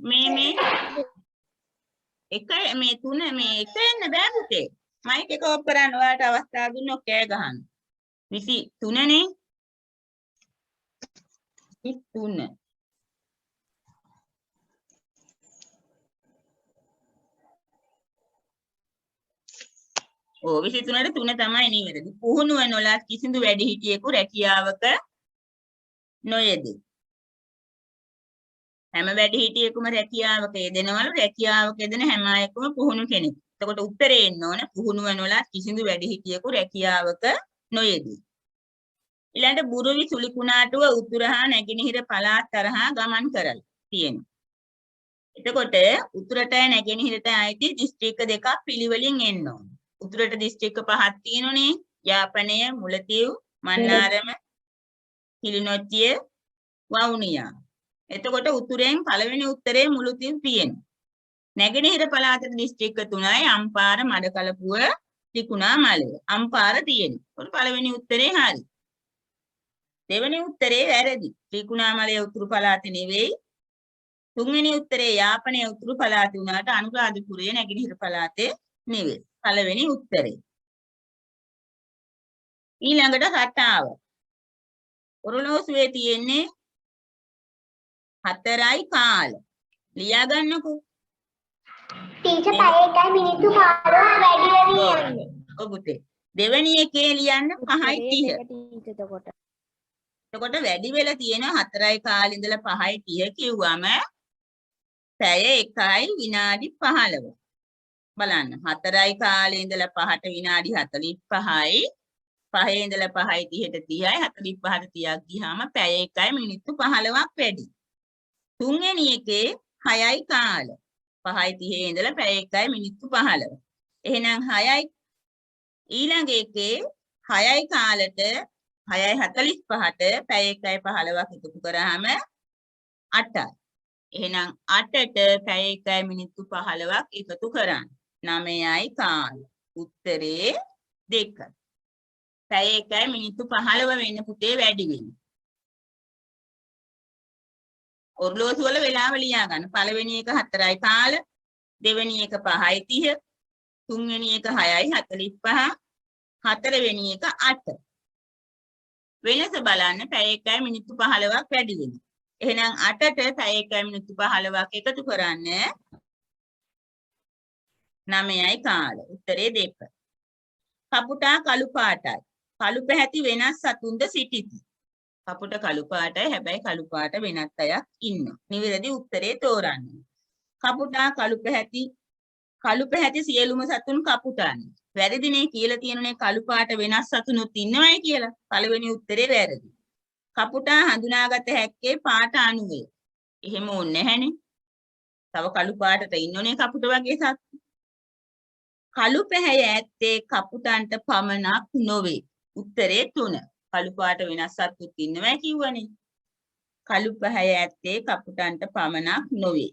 මේ එක මේ තුන මේ එක එන්න බෑ පුතේ. මයික් එක ඔෆ් කරන්න ඔයාලට අවස්ථාව දුන්නොත් කෑ ගහන්න. 23 නේ. 23. ඔව් 23ට 3 තමයි නිවැරදි. පුහුණුව නොලත් කිසිදු වැඩිහිටියෙකු රැකියාවක නොයෙදී. හැම වැඩිහිටියෙකුම රැකියාවක යෙදෙනවලු. රැකියාවක යෙදෙන හැම අයෙකුම පුහුණු කෙනෙක්. එතකොට උත්තරේ එන්න ඕන පුහුණුව නොලත් කිසිදු වැඩිහිටියෙකු රැකියාවක නොයෙදී. ඊළඟට බුරුවි සුලිකුණාටුව උතුර හා නැගෙනහිර පළාත් තරහා ගමන් කරලා තියෙනවා. එතකොට උතුරටයි නැගෙනහිරටයි ආйти දිස්ත්‍රික්ක දෙකක් පිළිවෙලින් එන්න ඕන. උතුරට දිස්ත්‍රික්ක 5ක් තියෙනුනේ. යාපනය, මුලතිව්, මන්නාරම, කිලිනොච්චිය, වවුනියා. එතකොට උතුරෙන් පළවෙනි උත්තරේ මුලතිව් තියෙනවා. නැගෙනහිර පළාතේ දිස්ත්‍රික්ක 3යි අම්පාර, මඩකලපුව, ත්‍රිකුණාමලය. අම්පාර තියෙනවා. ඒක පළවෙනි උත්තරේ හරි. දෙවෙනි උත්තරේ වැරදි. ත්‍රිකුණාමලය උතුරු පළාතේ නෙවෙයි. තුන්වෙනි උත්තරේ යාපනය උතුරු පළාතේ උනාට අනුරාධපුරය නැගෙනහිර පළාතේ නෙවෙයි. පළවෙනි උත්තරේ. ඊළඟට රටාව. ඔරලෝසුවේ තියෙන්නේ 4යි කාල. ලියා ගන්නකෝ. ටීචර් පැය 1යි මිනිත්තු 15 වැඩි වෙවි යන්නේ. ඔව් පුතේ. දෙවෙනි එකේ ලියන්න 5යි 30. එතකොට වැඩි වෙලා තියෙනවා 4යි කාලේ ඉඳලා 5යි 30 කිව්වම පැය 1යි විනාඩි 15. බලන්න 4යි කාලේ ඉඳලා 5ට විනාඩි 45යි 5 ඉඳලා 5යි 30ට 30යි 45ට 30ක් ගියාම පැය 1යි මිනිත්තු 15ක් වැඩි. තුන්වෙනි එකේ 6යි කාල 5යි 30 ඉඳලා පැය 1යි මිනිත්තු 15. එහෙනම් 6යි ඊළඟ එකේ 6යි කාලෙට 6යි 45ට පැය 1යි 15ක් එකතු කරාම 8යි. එහෙනම් 8ට පැය 1යි මිනිත්තු 15ක් එකතු කරන්න. 9යි කාල. උත්තරේ 2. පැය 1යි මිනිත්තු 15 වෙන්න පුතේ වැඩි වෙන්නේ. ඔරලෝසු වල වෙලාව ලියා ගන්න. පළවෙනි එක 4යි කාල, දෙවෙනි එක 5යි 30, තුන්වෙනි එක 6යි 45, හතරවෙනි එක 8. වෙනස බලන්න පැය 1යි මිනිත්තු 15ක් වැඩි වෙනවා. එහෙනම් 8ට පැය 1යි මිනිත්තු 15ක් එකතු කරන්න 9යි කාල. උත්තරේ 2. කපුටා කළු පාටයි. කළු පැහැති වෙනස් සතුන්ද සිටිති. කපුට කළු පාටයි හැබැයි කළු පාට වෙනත් අයක් ඉන්නවා. නිවැරදි උත්තරේ තෝරන්න. කපුටා කළු පැහැති සියලුම සතුන් කපුටානේ. වැරදිනේ කියලා තියෙනුනේ කළු පාට වෙනස් සතුනුත් ඉන්නවයි කියලා. පළවෙනි උත්තරේ වැරදි. කපුටා හඳුනාගත හැක්කේ පාට අනුවය. එහෙම ඕනේ නැහැනේ. තව කළු පාටට ඉන්නෝනේ කපුට වගේ සත්තු. කළු පැහැය ඇත්තේ කපුටන්ට පමණක් නොවේ. උත්තරේ 3. කළු පාට වෙනස් සත්තුත් ඉන්නවයි කිව්වනේ. කළු පැහැය ඇත්තේ කපුටන්ට පමණක් නොවේ.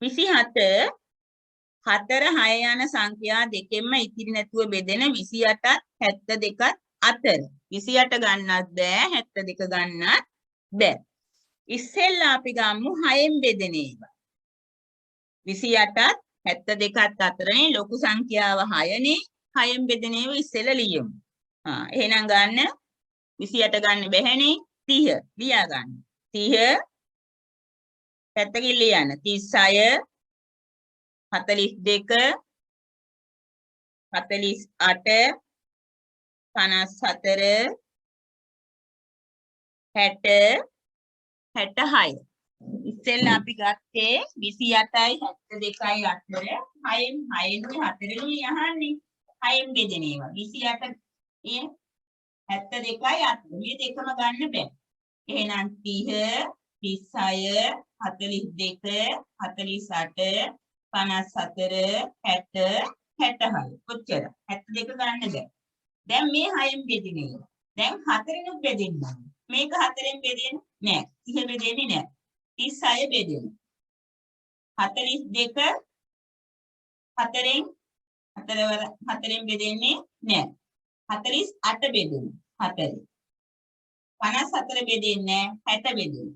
27 4 6 යන සංඛ්‍යා දෙකෙන්ම ඉතිරි නැතුව බෙදෙන 28ත් 72ත් අතර 28 ගන්නත් බෑ 72 ගන්නත් බෑ. ඉස්සෙල්ලා අපි ගමු 6න් බෙදෙන ඒවා. 28ත් 72ත් අතරනේ ලොකු සංඛ්‍යාව 6නේ. 6න් බෙදෙන ඒවා ඉස්සෙල්ලා ලියමු. එහෙනම් ගන්න 28 ගන්න බැහැනේ 30 ලියා ගන්න. 30 පැත්තකින් ලියන්න 36 42 48 54 60 66. ඉස්සෙල්ලා අපි ගත්තේ 28යි 72යි අතර 6න් 4නුයි යහන්නේ 6න් බෙදෙන ඒවා 28 72යි අතර මේ දෙකම ගන්න බෑ. එහෙනම් 30 36 42 48 54 60 66 කොච්චර 72 ගන්න බෑ. දැන් මේ 6න් බෙදෙන ඒවා. දැන් 4නුත් බෙදෙන්න. මේක 4න් බෙදෙන්නේ නෑ. 30 බෙදෙන්නේ නෑ. 36 බෙදෙන. 42 4න් බෙදෙන්නේ නෑ. 48 බෙදෙන. 4. 54 බෙදෙන්නේ නෑ. 60 බෙදෙන.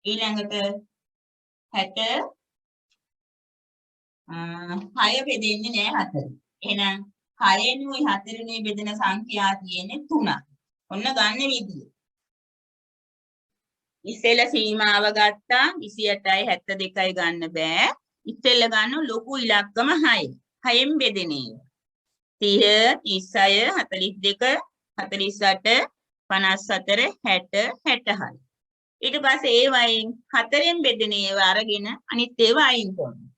ඊළඟට 60 6 බෙදෙන්නේ නෑ 4. එහෙනම් 6නුයි 4නුයි බෙදෙන සංඛ්‍යා තියෙන්නේ 3. ඔන්න ගන්න විදිය. ඉස්සෙල්ලා සීමාව ගත්තා 28යි 72යි ගන්න බෑ. ඉස්සෙල්ලා ගන්න ලොකු ඉලක්කම 6. 6න් බෙදෙන ඒවා. 30 36 42 48 54 60 66. ඊට පස්සේ ඒ වයින් 4න් බෙදෙන ඒවා අරගෙන අනිත් ඒවා අයින් කරනවා.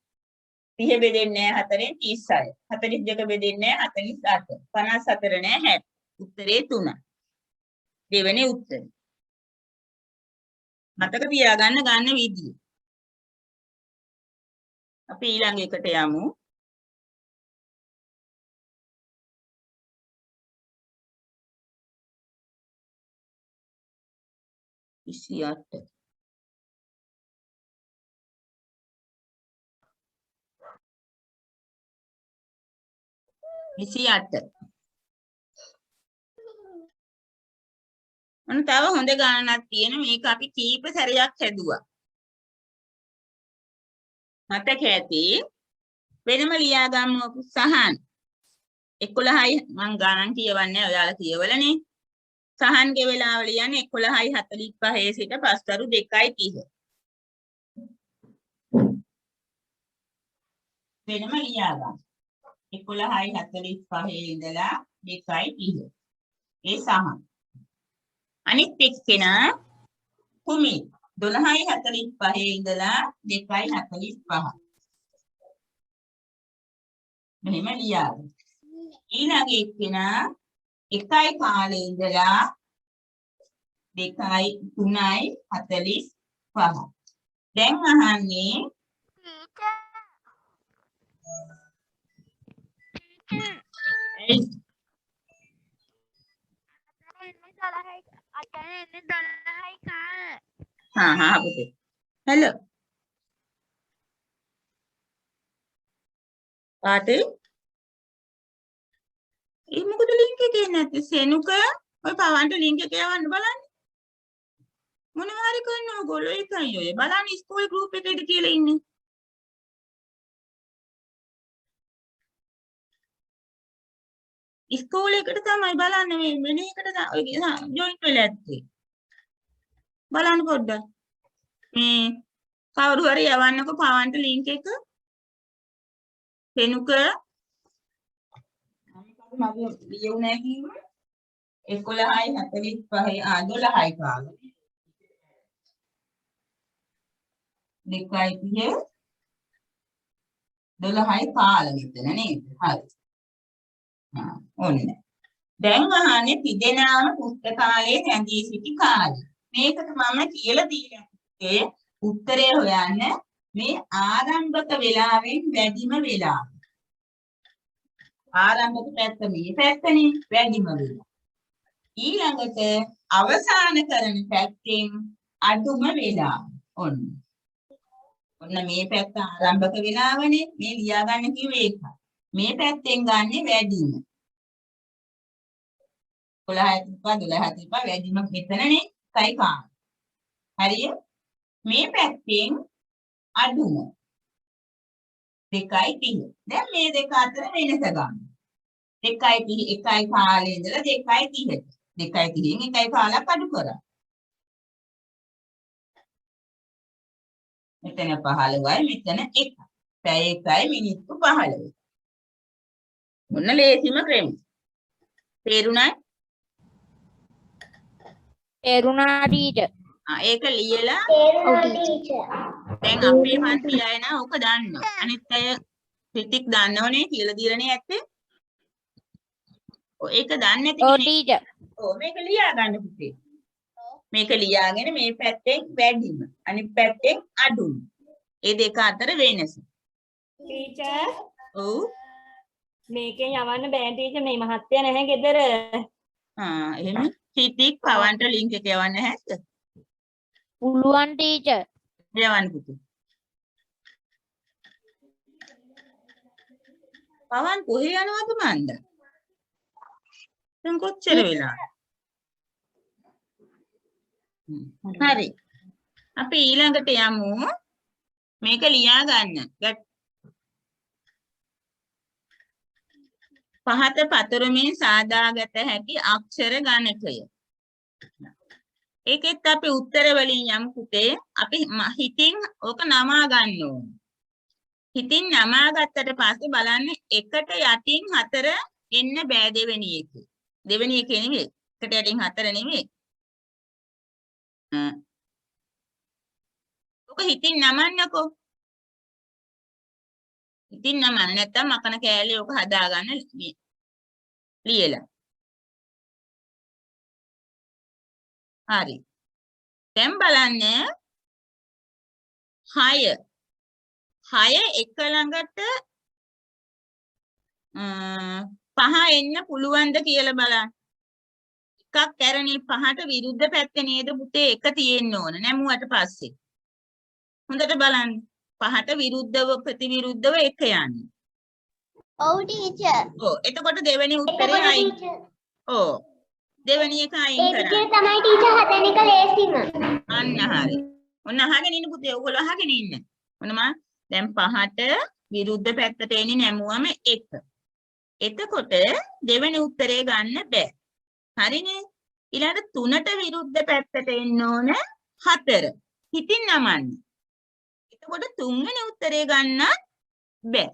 30 බෙදෙන්නේ නැහැ 4න් 36. 42 බෙදෙන්නේ නැහැ 48. 54 නැහැ 60. උත්තරේ 3. දෙවෙනි උත්තරේ. මතක තියාගන්න ගන්න විදිය. අපි ඊළඟ එකට යමු. ඉසියට 28. ඔන්න තව හොඳ ගණනක් තියෙන මේක අපි කීප සැරයක් හැදුවා. මතක ඇති වෙනම ලියා ගමු අපි සහන් 11යි මං ගණන් කියවන්නේ ඔයාලා කියවලනේ. සහන්ගේ වෙලාව ලියන්නේ 11යි 45 සිට පස්තරු 2යි 30. වෙනම ලියා ගන්න. 11යි 45 ඉඳලා 2යි 30. ඒ සහන්. අනිත් එක්කෙනා කුමි 12යි 45 ඉඳලා 2යි 45. මෙහෙම ලියා ගන්න. ඊළඟ එක්කෙනා 1යි කාලේ ඉඳලා 2යි 3යි 45. දැන් අහන්නේ हाँ पुते हेलो පාටේ ඒ මොකද ලින්ක් එකේ නැත්තේ සෙනුක ඔය පවන්ට ලින්ක් එක යවන්න බලන්න මොනවා හරි කරනවා ඔයගොල්ලෝ ඒකයි ඔය බලන්න ස්කූල් ගෲප් එකේද කියලා ඉන්නේ ස්කූල් එකට තමයි බලන්න මේ වෙන එකට ඔය ජොයින් වෙලා ඇත්තේ බලන්න පොඩ්ඩක් මේ කවුරු හරි යවන්නකෝ පවන්ට ලින්ක් එක සෙනුක මගේ ලියුණා කිව්වා 11යි 45යි 12යි කාලේ 2යි 12යි කාලෙ මෙතන නේද හරි ඔන්න දැන් අහන්නේ තිදෙනාම පුස්තකාලයේ රැඳී සිටි කාලය මේකට මම කියලා දීලා උත්තරය හොයන්න මේ ආරම්භක වේලාවෙන් වැඩිම වේලාව ආරම්භක පැත්ත මේ පැත්තනේ වැඩිම වේලාව ඊළඟට අවසාන කරන පැත්තෙන් අඩුම වේලාව ඔන්න මේ පැත්ත ආරම්භක වේලාවනේ මේ ලියා ගන්න කිව්වේ ඒක මේ පැත්තෙන් ගන්නෙ වැඩිම 11 වැඩිම මෙතනනේ කයි කාම හරිය මේ පැත්තෙන් අඩුම 2.30 දැන් මේ දෙක අතර වෙනස ගන්න 2.30 එකයි කාලේ ඉඳලා 2.30 2.30න් එකයි කාලයක් අඩු කරා මෙතන 15යි මෙතන 1 පැය 1යි මිනිත්තු 15යි මොන ලේසිම ක්‍රම තේරුණා ටීචර් ඒක ලියලා ටීචර් දැන් අපේ පන්ති අය නා ඕක දන්නවා අනිත් අය ක්‍රිටික් දන්නවනේ කියලා දීලානේ ඇත්තේ ඔය ඒක දන්නේ නැති කෙනෙක් ඔව් මේක ලියා ගන්න පුතේ මේක ලියාගෙන මේ පැත්තෙන් වැඩිම අනිත් පැත්තෙන් අඩුම ඒ දෙක අතර වෙනස ටීචර් ඔව් මේකෙන් යවන්න බෑ ටීචර් මේ මහත්තයා නැහැ ගෙදර එහෙම ක්‍රිටික් පවන්ට ලින්ක් එක යවන්න හැද්ද පුළුවන් ටීචර් යවන්න පුතේ පවන් කොහේ යනවද මන්ද දැන් කොච්චර වෙලා හරි අපි ඊළඟට යමු මේක ලියා ගන්න පහත පතරමින් සාදාගත හැකි අක්ෂර ගණකය ඒකෙත් අපි උත්තර වලින් යමු පුතේ අපි හිතින් ඕක නමා ගන්න ඕන හිතින් නමා ගත්තට පස්සේ බලන්න එකට යටින් 4 එන්න බෑ දෙවෙනි එකේ නෙමෙයි එකට යටින් 4 නෙමෙයි ඔක හිතින් නමන්නකෝ හිතින් නමන්න නැත්තම් මකන කෑල්ලේ ඔක හදාගන්න ලියලා හරි දැන් බලන්න 6 එක ළඟට 5 එන්න පුළුවන්ද කියලා බලන්න එකක් කැරණි 5ට විරුද්ධ පැත්තේ නේද පුතේ එක තියෙන්න ඕන නැමුවට පස්සේ හොඳට බලන්න 5ට විරුද්ධව ප්‍රතිවිරුද්ධව එක යන්නේ ඔව් ටීචර් ඔව් එතකොට දෙවෙනි උත්තරේ අයින් ඔව් දෙවෙනි එක අයින් කරා ඒක තමයි ටීචර් හදන එක ලේසිම අන්න හරි ඔන්න අහගෙන ඉන්න පුතේ ඔයගොල්ලෝ අහගෙන ඉන්න ඔන්න මම දැන් 5ට විරුද්ධ පැත්තට එන්නේ නැමුවම 1 එතකොට දෙවෙනි උත්තරේ ගන්න බෑ හරිනේ ඊළඟට 3ට විරුද්ධ පැත්තට එන්න ඕන 4 හිතින් නමන්න එතකොට තුන්වෙනි උත්තරේ ගන්නත් බෑ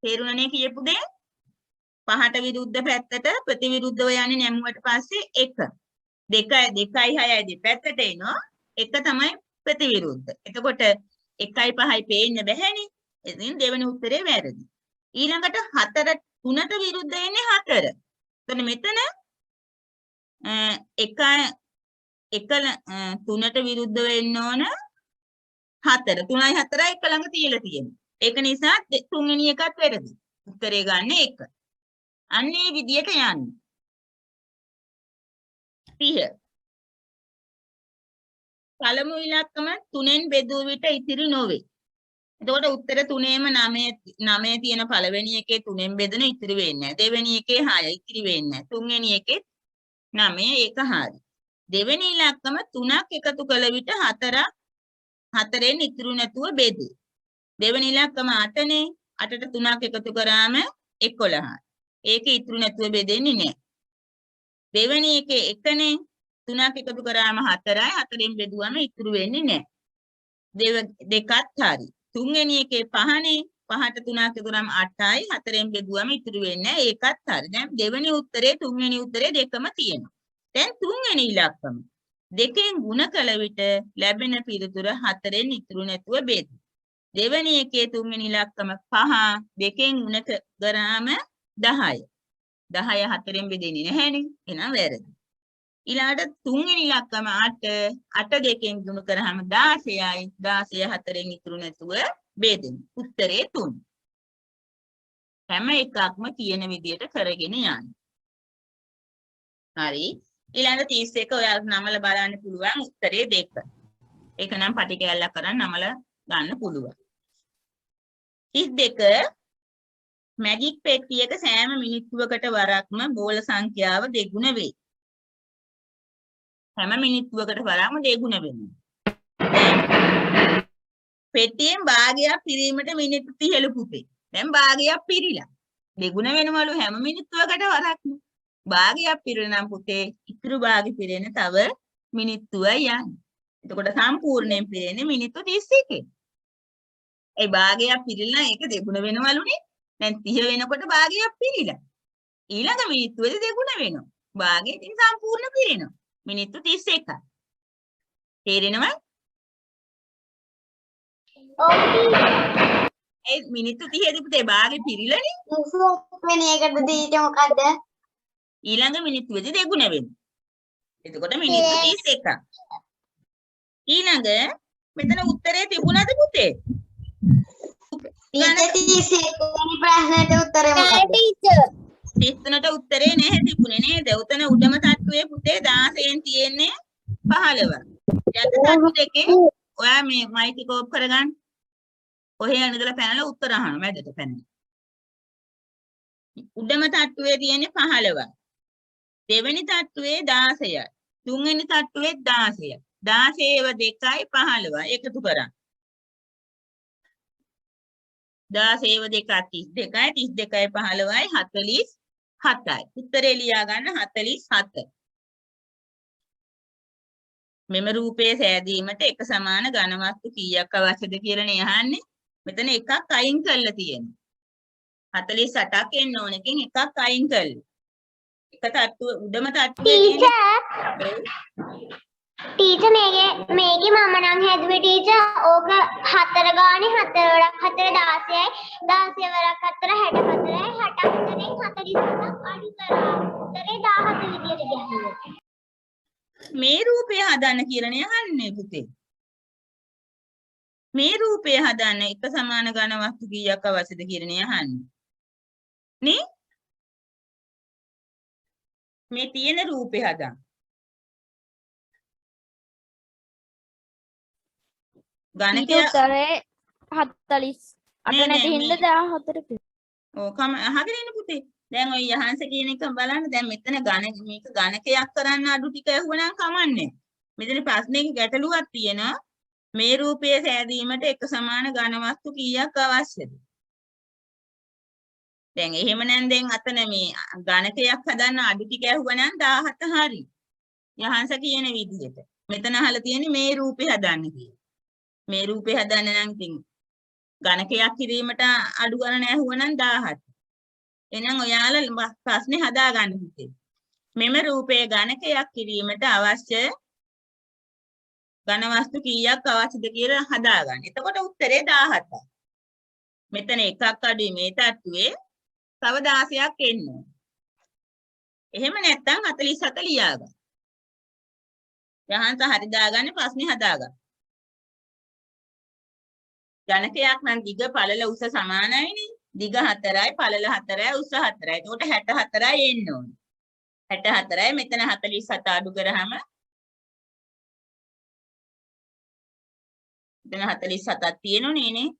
තේරුණනේ කියපු දේ 5ට විරුද්ධ පැත්තට ප්‍රතිවිරුද්ධව යන්නේ නැමුවට පස්සේ 1 2යි 6යි දෙපැත්තට එනවා 1 තමයි ප්‍රතිවිරුද්ධ එතකොට 1යි 5යි පේන්න බැහැනේ ඉතින් දෙවෙනි උත්තරේ වැරදි ඊළඟට 3ට විරුද්ධ වෙන්නේ 4 එතන මෙතන 3ට විරුද්ධ වෙන්න ඕන 4 3යි 4යි එක ළඟ තියලා තියෙනවා ඒක නිසා තුන්වෙනි එකත් වැරදි උත්තරේ ගන්න 1 අන්න ඒ විදියට යන්න 30 පළමු ඉලක්කම 3න් බෙදුව විට ඉතිරි නොවේ. එතකොට උත්තර 3ේම 9 තියෙන පළවෙනි එකේ 3න් බෙදෙන ඉතිරි වෙන්නේ නැහැ. දෙවෙනි එකේ 6 ඉතිරි වෙන්නේ නැහැ. තුන්වෙනි එකේ 9 ඒක හරි. දෙවෙනි ඉලක්කම 3ක් එකතු කළ විට 4න් ඉතුරු නැතුව බෙදේ. දෙවෙනි ඉලක්කම 8නේ. 8ට 3ක් එකතු කරාම 11. ඒක ඉතුරු නැතුව බෙදෙන්නේ නැහැ. දෙවෙනි එකේ 1නේ. 3ක් එකතු කරාම 4යි. 4න් බෙදුවම ඉතුරු වෙන්නේ නැහැ. දෙකත් හරි. තුන්වෙනි එකේ 5නේ. 5ට 3ක් එකතු කරාම 8යි. 4න් බෙදුවම ඉතුරු වෙන්නේ නැහැ. ඒකත් හරි. දැන් දෙවෙනි උත්තරේ තුන්වෙනි උත්තරේ දෙකම තියෙනවා. දැන් තුන්වෙනි ඉලක්කම දෙකෙන් ගුණ කළ විට ලැබෙන පිළිතුර 4න් ඉතුරු නැතුව බෙදේ. දෙවෙනි එකේ තුන්වෙනි ඉලක්කම 5 දෙකෙන් ගුණ කරාම 10යි. 10 4න් බෙදෙන්නේ නැහැනේ. එහෙනම් වැරදි. ඊළඟට තුන්වෙනි ඉලක්කම 8 8 දෙකෙන් ගුණ කරාම 16යි. 16 4න් ඉතුරු නැතුව බෙදෙන්නේ. උත්තරේ 3. හැම එකක්ම කියන විදියට කරගෙන යන්න. හරි. ඊළඟ 31 ඔයාලට නමල බලන්න පුළුවන් උත්තරේ 2. ඒක නම් පටි කැලක් කරන් නමල ගන්න පුළුවන්. 32 මැජික් පෙට්ටියක සෑම මිනිත්තුවකට වරක්ම බෝල සංඛ්‍යාව දෙගුණ වේ. හැම මිනිත්තුවකට වරක්ම දෙගුණ වෙනවා. පෙට්ටියෙන් භාගයක් පිරීමට මිනිත්තු 30 පුතේ. දැන් භාගයක් පිරීලා. දෙගුණ වෙනවලු හැම මිනිත්තුවකට වරක්ම. භාගයක් පිරෙනම් පුතේ ඉතුරු භාගෙ පිරෙන තව මිනිත්තුවයි යන්නේ. එතකොට සම්පූර්ණයෙන් පිරෙන්නේ මිනිත්තු 31. ඒ භාගයක් පිරিলা ඒක දෙගුණ වෙනවලුනේ. දැන් 30 වෙනකොට භාගයක් පිරিলা. ඊළඟ මිනිත්තුවේදී දෙගුණ වෙනවා. භාගය ඉතින් සම්පූර්ණ පිරෙනවා. මිනිත්තු 31යි. තේරෙනවද? ඒ මිනිත්තු 30 දී පුතේ භාගෙ පිරিলাනේ. වෙන එකට දීට මොකද්ද? ඊළඟ මිනිත්තුවේදී දෙගුණ වෙනවා. එතකොට මිනිත්තු 31ක්. ඊළඟ මෙතන උත්තරේ තිබුණාද පුතේ? වෙනි ප්‍රශ්නෙට උත්තරේ මොකක්ද? 33ට උත්තරේ නැහැ තිබුණේ නේද? උතන උඩම තට්ටුවේ පුතේ 16න් තියෙන්නේ 15. යට තට්ටු දෙකේ ඔයා මේ මයික් එක ඕෆ් කරගන්න. ඔහේ යනදලා පැනලා උත්තර අහන්න මැදට පැනලා. උඩම තට්ටුවේ තියෙන්නේ 15. දෙවෙනි තට්ටුවේ 16යි. තුන්වෙනි තට්ටුවේ 16යි. 16 2යි 15 එකතු කරා. 16 2 32යි 32යි 15යි 47යි. උත්තරේ ලියා ගන්න 47. මෙම රූපයේ සෑදීමට එක සමාන ඝන වස්තු කීයක් අවශ්‍යද කියලා නේ අහන්නේ. මෙතන එකක් අයින් කරලා තියෙනවා. 48ක් එන්න ඕන එකෙන් එකක් අයින් කරලා. එක තට්ටුව උඩම තට්ටුවේ ටීචර් මේකේ මම නම් හැදුවේ ටීචර් ඕක 4 ගානේ 4 වරක් 4 16යි 16 වරක් 4 64යි 64න් 47ක් අඩු කරා. උත්තරේ 17 විදියට ගහනවා. මේ රූපය හදන්න කියලා නේ අහන්නේ පුතේ. මේ රූපය හදන්න එක සමාන ඝන වස්තු කීයක් අවශ්‍යද කියලා නේ අහන්නේ. නේ? මේ තියෙන රූපේ හදන්න. ගණකය උත්තරේ 48 නැති හින්දා 14 පිට. ඔව් කම අහගෙන ඉන්න පුතේ. දැන් ඔය යහන්ස කියන එක බලන්න. දැන් මෙතන මේක ගණකයක් කරන්න අඩු ටික ඇහුවනම් කමන්නේ. මෙතන ප්‍රශ්නයක ගැටලුවක් තියෙනවා. මේ රූපයේ සෑදීමට එක සමාන ඝන වස්තු කීයක් අවශ්‍යද? දැන් එහෙම නම් දැන් අතන මේ ගණකයක් හදන්න අඩු ටික ඇහුවනම් 17 හරි. යහන්ස කියන විදිහට. මෙතන අහලා තියෙන්නේ මේ රූපේ හදන්න කියලා. මේ රූපේ හදන්න නම් ඉතින් ගණකයක් කිරීමට අඩු ගණන ඇහුවනම් 17. එහෙනම් ඔයාලා ප්‍රශ්නේ හදා ගන්න පුතේ. මෙම රූපයේ ගණකයක් කිරීමට අවශ්‍ය ඝන වස්තු කීයක් අවශ්‍යද කියලා හදා ගන්න. එතකොට උත්තරේ 17යි. මෙතන එකක් අඩුයි මේ තට්ටුවේ. තව 16ක් එන්න ඕන. එහෙම නැත්නම් 47 ලියා ගන්න. යහන්ත හරි දාගන්නේ ප්‍රශ්නේ හදා ගන්න. ගණකයක් නම් දිග පළල උස සමානයිනේ. දිග 4යි පළල 4යි උස 4යි. එතකොට 64යි එන්න ඕනේ. 64යි මෙතන 47 අඩු කරාම එතන 47ක් තියෙනුනේ නේ.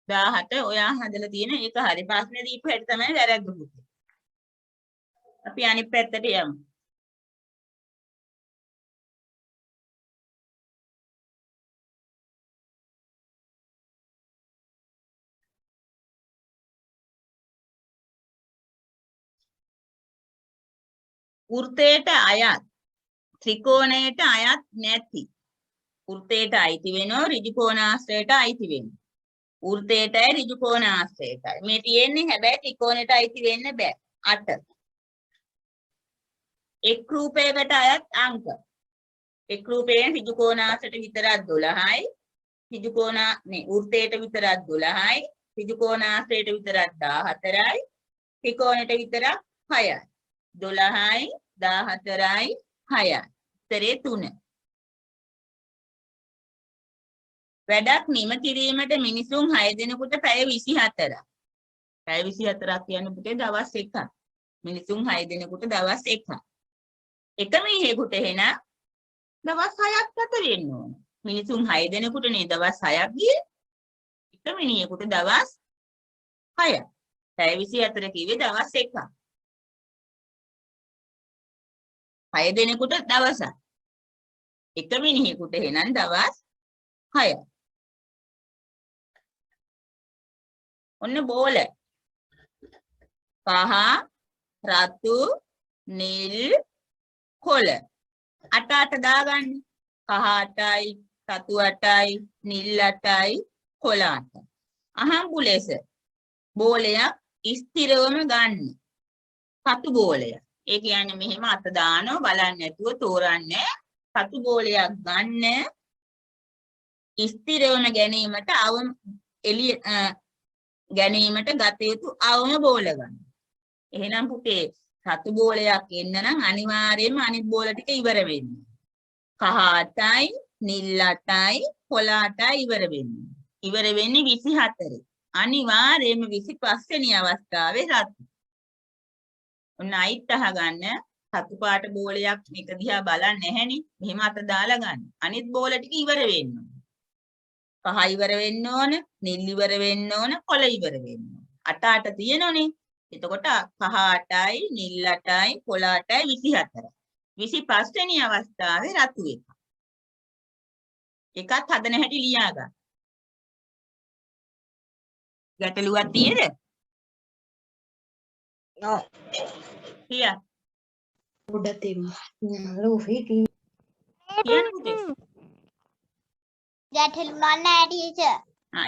දාහට ඔයා හදලා තියෙන ඒක හරි. ප්‍රශ්නේ දීපු හැටි තමයි වැරද්ද පුතේ. අපි අනිත් පැත්තට යමු. වෘත්තයට අයත් ත්‍රිකෝණයට අයත් නැති. වෘත්තයට අයිති වෙනෝ ඍජු කෝණාශ්‍රයට අයිති වෙනවා. වෘත්තයටයි ඍජු කෝණාශ්‍රයටයි. මේ තියෙන්නේ හැබැයි ත්‍රිකෝණයට අයිති වෙන්න බෑ. 8. එක් රූපයකට අයත් අංක. එක් රූපයෙන් ඍජු කෝණාශ්‍රයට විතරක් 12යි. ඍජු කෝණා නේ වෘත්තයට විතරක් 12යි. ඍජු කෝණාශ්‍රයට විතරක් 14යි. ත්‍රිකෝණයට විතරක් 6යි. 12යි 14යි 6යි. උත්තරේ 3. වැඩක් නිම කිරීමට මිනිසුන් 6 දෙනෙකුට පැය 24ක්. පැය 24ක් කියන්නේ පුතේ දවස් 1ක්. මිනිසුන් 6 දෙනෙකුට දවස් 1ක්. එක මිනිහෙකුට එහෙනම් දවස් 6ක් ගත වෙන්න ඕන. මිනිසුන් 6 දෙනෙකුට නේ දවස් 6ක් ගියේ. එක මිනිහෙකුට දවස් 6ක්. පැය 24 කිව්වේ දවස් 1ක්. 6 දෙනෙකුට දවසක්. එක මිනිහෙකුට එහෙනම් දවස් 6ක්. ඔන්න බෝල. කහ, රතු, නිල්, කොළ. 8 දාගන්න. කහ 8යි, රතු 8යි, නිල් 8යි, කොළ 8යි. අහම්බු ලෙස බෝලයක් ස්ථිරවම ගන්න. සතු බෝලයක්. ඒ කියන්නේ මෙහෙම අත දානවා බලන්නේ නැතුව තෝරන්නේ. සතු බෝලයක් ගන්න ස්ථිරවම ගැනීමට එළිය ගැනීමට ගත යුතු අවම බෝල ගන්න. එහෙනම් පුතේ සතු බෝලයක් එන්න නම් අනිවාර්යයෙන්ම අනිත් බෝල ටික ඉවර වෙන්න. කහ 8යි, නිල් 8යි, කොළ 8යි ඉවර වෙන්න. ඉවර වෙන්නේ 24. අනිවාර්යයෙන්ම 25 වෙනි අවස්ථාවේ රතු. ඔන්න අයිත් අහගන්න සතු පාට බෝලයක් මේක දිහා බලන්නේ නැහෙනි. මෙහෙම අත දාලා ගන්න. අනිත් බෝල ටික ඉවර වෙන්න. කහ ඉවර වෙන්න ඕන, නිල් ඉවර වෙන්න ඕන, කොළ ඉවර වෙන්න ඕන. 8 තියෙනෝනේ. එතකොට කහ 8යි, නිල් 8යි, කොළ 8යි 24. 25 වෙනි අවස්ථාවේ රතු එක. එකත් හදන හැටි ලියා ගන්න. ගැටලුවක් තියෙද? ඔව්. කියා. උඩ තියමු. කියන්න පුතේ. ගැටලු නෑ ටීචර්.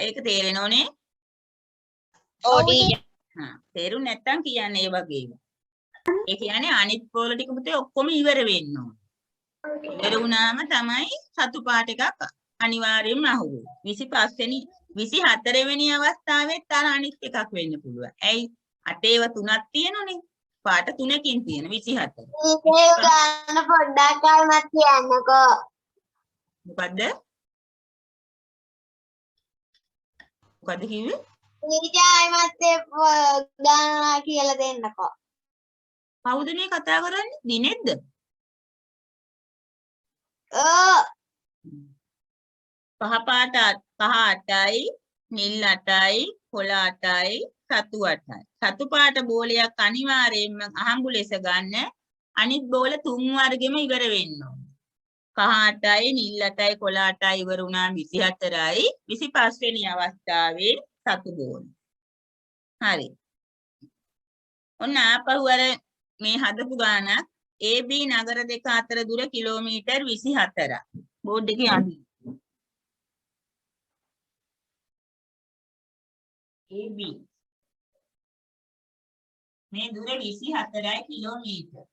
ඒක තේරෙනෝනේ. ඔව් ටීචර්. තේරුම් නැත්තම් කියන්නේ ඒ වගේ. ඒ කියන්නේ අනිත් බෝල ටික පුතේ ඔක්කොම ඉවර වෙන්න ඕන. ඉවර වුණාම තමයි සතු පාට එකක් අනිවාර්යයෙන්ම අහුවෙන්නේ. 25 වෙනි 24 වෙනි අවස්ථාවෙත් අර අනිත් එකක් වෙන්න පුළුවන්. ඇයි 8ව 3ක් තියෙනනේ. පාට 3කින් තියෙන 24. ඒක ගන්න පොඩ්ඩක් ආවමත් කියන්නකෝ. මොකද්ද? මොකද්ද කිව්වේ? ඊජායිමත් ගානා කියලා දෙන්නකෝ. කවුද මේ කතා කරන්නේ? දිනෙද්ද? කහ පාට කහ 8යි, නිල් 8යි, කොළ 8යි, රතු 8යි. රතු පාට බෝලයක් අනිවාර්යයෙන්ම අහඹු ලෙස ගන්න. අනිත් බෝල 3 වර්ගෙම ඉවර වෙන්න ඕන. කහ 8යි, නිල් 8යි, කොළ 8යි ඉවර වුණා 24යි. 25 වෙනි අවස්ථාවේ සතු බෝල. හරි. ඔන්න ආපහු අර මේ හදපු ගානක් AB නගර දෙක අතර දුර කිලෝමීටර් 24ක්. බෝඩ් එකේ අඳින්න. AB මේ දුර 24යි කිලෝමීටර්.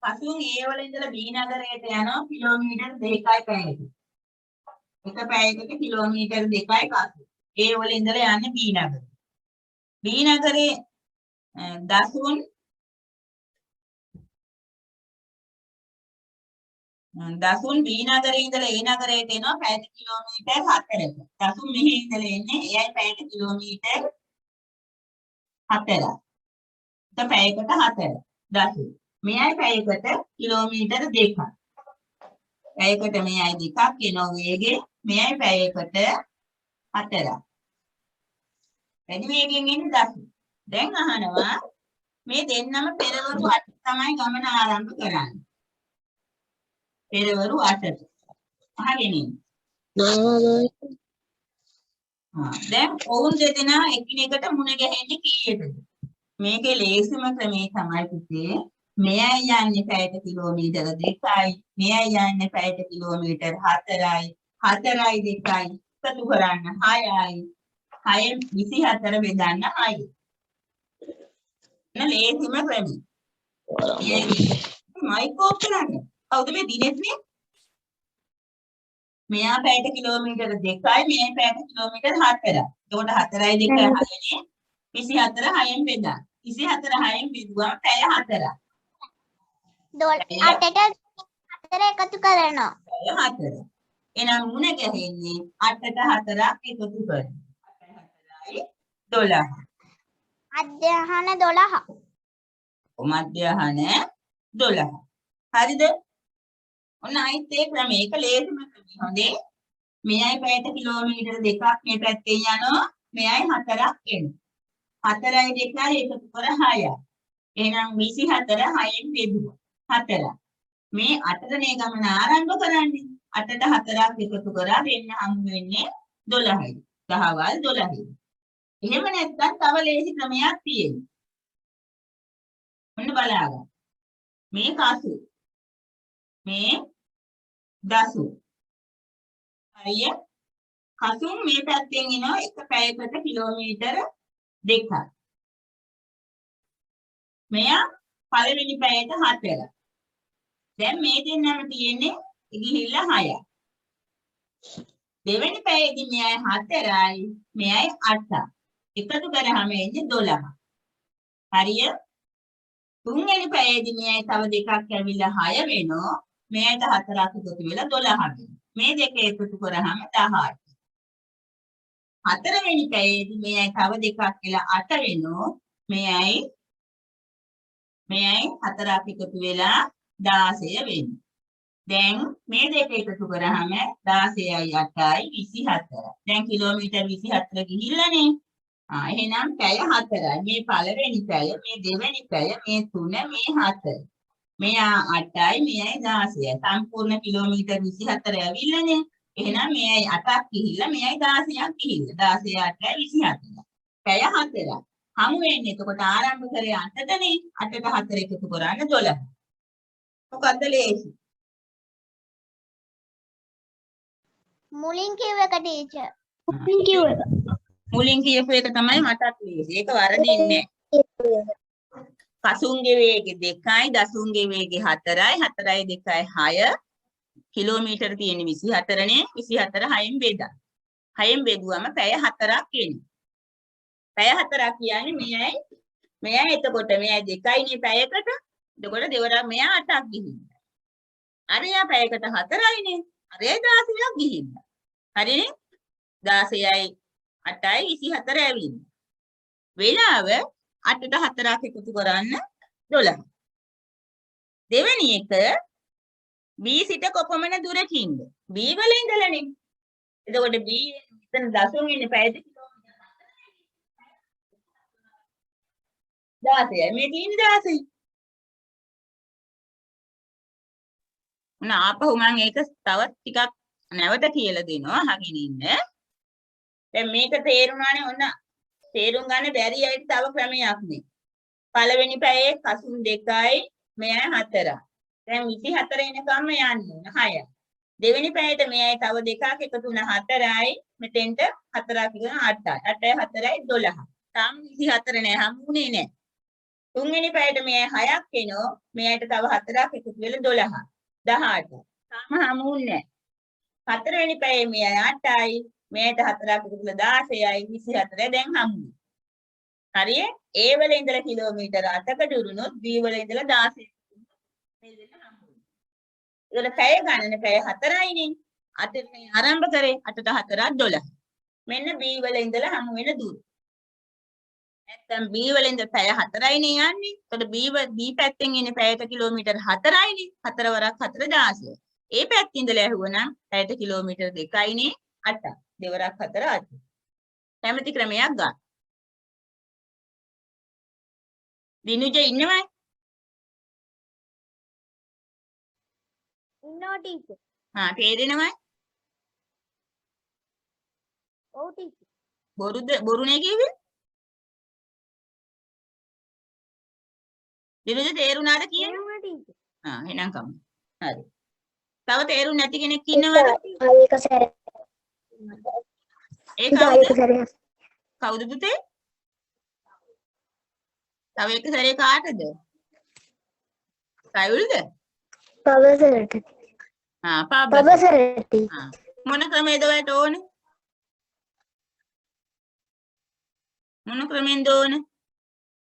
පසුන් A වල ඉඳලා B නගරයට යනවා කිලෝමීටර් 2යි පැයකට. එක පැයකට කිලෝමීටර් 2යි පසු. A වල ඉඳලා යන්නේ B නගරයට. B නගරේ දසුන් B නගරේ ඉඳලා A නගරයට එනවා පැයට කිලෝමීටර් 4ක. දසුන් මෙහි ඉඳලා එන්නේ එයයි පැයට කිලෝමීටර් 4යි. එක පැයකට 4යි. දශම. මෙයයි පැයකට කිලෝමීටර 2ක්. පැයකට මෙයයි 2ක් එනවා වේගෙ. මෙයයි පැයකට 4යි. වැඩි වේගෙන් එන්නේ දශම. දැන් අහනවා මේ දෙන්නම පෙරවරු 8 තමයි ගමන ආරම්භ කරන්නේ. පෙරවරු 8ට. අහගෙන ඉන්න. දැන් ඔවුන් දෙදෙනා එකිනෙකට මුණ ගැහෙන්නේ කීයටද? මේකේ ලේසිම ක්‍රමේ තමයි පුතේ. මෙයයි යන්නේ පැයට කිලෝමීටර 2යි. මෙයයි යන්නේ පැයට කිලෝමීටර 4යි. 4යි 2යි එකතු කරන්න 6යි. 6න් 24 බෙදන්න 6යි. ලේසිම ක්‍රමේ. මයිකෝප් කරන්නේ. කවුද මේ දිනෙන්නේ? මෙයා පැයට කිලෝමීටර 2යි මෙයා පැයට කිලෝමීටර 4යි. එතකොට 4යි 2යි 6නේ 24 6න් බෙදා. 24 6න් බෙදුවම පැය 4යි. 8ට 4 එකතු කරනවා. පැය 4යි. එහෙනම් මුණ ගැහෙන්නේ 8ට 4ක් එකතු කරන. 8යි 12. අධ්‍යයන 12. මධ්‍යහන 12. හරිද? ඔන්න අයිත් ඒ ක්‍රමය එක ලේසිම ක්‍රමය. හොඳේ. මෙයයි පැයට කිලෝමීටර 2ක් මේ පැත්තෙන් යනවා. මෙයයි 4ක් එනවා. 4යි 2යි එකතු කර 6යි. එහෙනම් 24 6න් බෙදුවා. 4යි. මේ 8නේ ගමන ආරම්භ කරන්නේ. 8ට 4ක් එකතු කරා දෙන්න හම්බ වෙන්නේ 12යි. දහවල් 12යි. එහෙම නැත්නම් තව ලේසි ක්‍රමයක් තියෙනවා. ඔන්න බලන්න. මේ කසු. මේ දසු. හරිය? කසුන් මේ පැත්තෙන් එනවා එක පැයකට කිලෝමීටර 2ක්. මෙයා පළවෙනි පැයට 4යි. දැන් මේ දෙන්නම තියෙන්නේ ගිහිල්ලා 6යි. දෙවෙනි පැයේදී මෙයයි 4යි මෙයයි 8යි. එකතු කරාම එන්නේ 12. හරිය? තුන්වෙනි පැයේදී මෙයයි තව දෙකක් ඇවිල්ලා 6 වෙනවා. මෙයට 4ක් එකතු වෙලා 12 වෙනවා. මේ දෙක එකතු කරාම 18. හතරවෙනි පැයේදී මෙයයි තව දෙකක් කියලා 8 වෙනවා. මෙයයි 4ක් එකතු වෙලා 16 වෙනවා. දැන් මේ දෙක එකතු කරාම 16යි 8යි 24. දැන් කිලෝමීටර් 24 ගිහිල්ලානේ. එහෙනම් පැය 4යි. මේ පළවෙනි පැය, මේ දෙවෙනි පැය, මේ 3, මේ 4. මෙයා 8යි, මෙයයි 16යි. සම්පූර්ණ කිලෝමීටර් 24 ඇවිල්ලානේ. එහෙනම් මෙයයි 8ක් ගිහිල්ලා, මෙයයි 16ක් ගිහිල්ලා. 16 8යි 24. පැය 4යි. හමු වෙන්නේ එතකොට ආරම්භ කරේ 8ටනේ. 8ට 4 එකතු කරාම 12. මොකද්ද ලේසි? මුලින් කිව්ව එක ටීචර්. මුලින් කියපු එක තමයි මටත් ලේසි. ඒක වරදින්නේ නැහැ. කසුන්ගේ වේගය 2යි, දසුන්ගේ වේගය 4යි, 4යි 2යි 6. කිලෝමීටර තියෙන 24නේ. 24 6න් බෙදා. 6න් බෙදුවම පැය 4ක් එන්නේ. පැය 4ක් කියන්නේ මෙයයි එතකොට මෙයයි 2යිනේ පැයකට. එතකොට දෙවරක් මෙයා 8ක් ගිහිල්ලා. අරයා පැයකට 4යිනේ. අරයා 16ක් ගිහිල්ලා. හරිනේ? 16යි 8යි 24 ඇවිල්ලා. වෙලාව 8ට 4ක් එකතු කරන්න 12. දෙවෙනි එක B සිට කොපමණ දුරකින්ද? B වල ඉඳලානේ. එතකොට B එතන දශම ඉන්නේ පැයට කිලෝමීටර 16යි. මේ තියෙන්නේ 16යි. මොන ආපහු මම ඒක තවත් ටිකක් නැවත කියලා දෙනවා. අහගෙන ඉන්න. දැන් මේක තේරුණානේ. ඔන්න තේරුම් ගන්න බැරි අයට තව ක්‍රමයක් නේ. පළවෙනි පැයේ කසුන් 2යි මෙයයි 4යි. දැන් 24 එනකම්ම යන්නේ 6යි. දෙවෙනි පැයට මෙයයි තව දෙකක් එකතු වුණ 4යි. මෙතෙන්ට 4ක් කියන 8යි. 8යි 4යි 12. තාම 24 නෑ හම්බුනේ නෑ. තුන්වෙනි පැයට මෙයයි 6ක් එනවා. මෙයයිට තව 4ක් එකතු වෙලා 12. 18. තාම හම්බුනේ නෑ. හතරවෙනි පැයේ මෙයයි 8යි. මෙයට 4ක් එකතු වෙලා 16යි 24 දැන් හම්බුනේ. හරියේ? A වල ඉඳලා කිලෝමීටර 8ක දුරුනොත් B වල ඉඳලා 16 මේ දෙන්න හම්බුනේ. ඒකට පැය ගණන පැය 4යිනේ. 8නේ ආරම්භ කරේ 8ට 4ක් 12. මෙන්න B වල ඉඳලා හමු වෙන දුර. නැත්තම් B වලින්ද පැය 4යිනේ යන්නේ. එතකොට B පැත්තෙන් එන්නේ පැයට කිලෝමීටර් 4යිනේ. 4 වරක් 4 16. ඒ පැත්තේ ඉඳලා ඇහුවනම් පැයට කිලෝමීටර් 2යිනේ 8. දෙවරක් 4 8. කැමති ක්‍රමයක් ගන්න. දිනුජ ඉන්නවයි? ඉන්නවා ටීචර්. තේරෙනවයි? ඔව් ටීචර්. බොරුනේ කිව්වේ? දිනුජ තේරුණාද කියන්නේ? ඉන්නවා ටීචර්. එහෙනම් කමු. හරි. තව තේරුම් නැති කෙනෙක් ඉන්නවද? ඒක සැරයක්. ඒ ඒක කවුද? සැරයක්. කවුද පුතේ? තව එක සැරේ කාටද? කයුල්ද? පවසරට. පාබ්බට. පවසරට. මොන ක්‍රමයේද ඔයාලට ඕනේ? මොන ක්‍රමෙන්ද ඕනේ?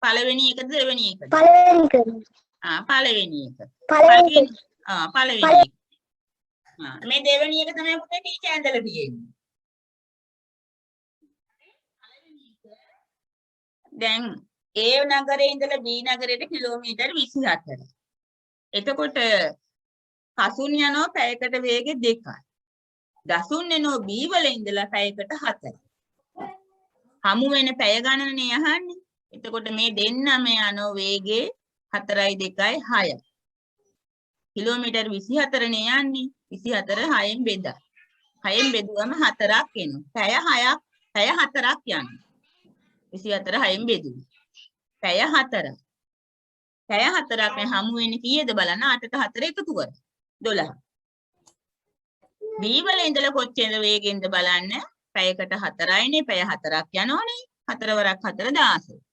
පළවෙනි එකද දෙවෙනි එකද? පළවෙනි ක්‍රම. පළවෙනි එක. පළවෙනි එක. පළවෙනි එක. මේ දෙවෙනි එක තමයි පුතේ ටීචර් ඇඳලා තියෙන්නේ. දැන් A නගරේ ඉඳලා B නගරයට කිලෝමීටර් 24. එතකොට කසුන් යනවා පැයකට වේගෙ 2යි. දසුන් යනවා B වල ඉඳලා පැයකට 4යි. හමු වෙන පැය ගණනේ අහන්නේ. එතකොට මේ දෙන්නම යන වේගේ 4යි 2යි 6යි. කිලෝමීටර් 24 නේ යන්නේ. 24 6ෙන් බෙදා. 6ෙන් බෙදුවම 4ක් එනවා. පැය 4ක් යනවා. 24 6ෙන් බෙදුවා. පැය 4ක්. පැය 4ක් මේ හමු වෙන්නේ කීයද බලන්න 8ට 4 එකතු කර 12. B වල ඉඳලා කොච්චර වේගෙන්ද බලන්න පැයකට 4යිනේ පැය 4ක් යනෝනේ 4 වරක් 4 16.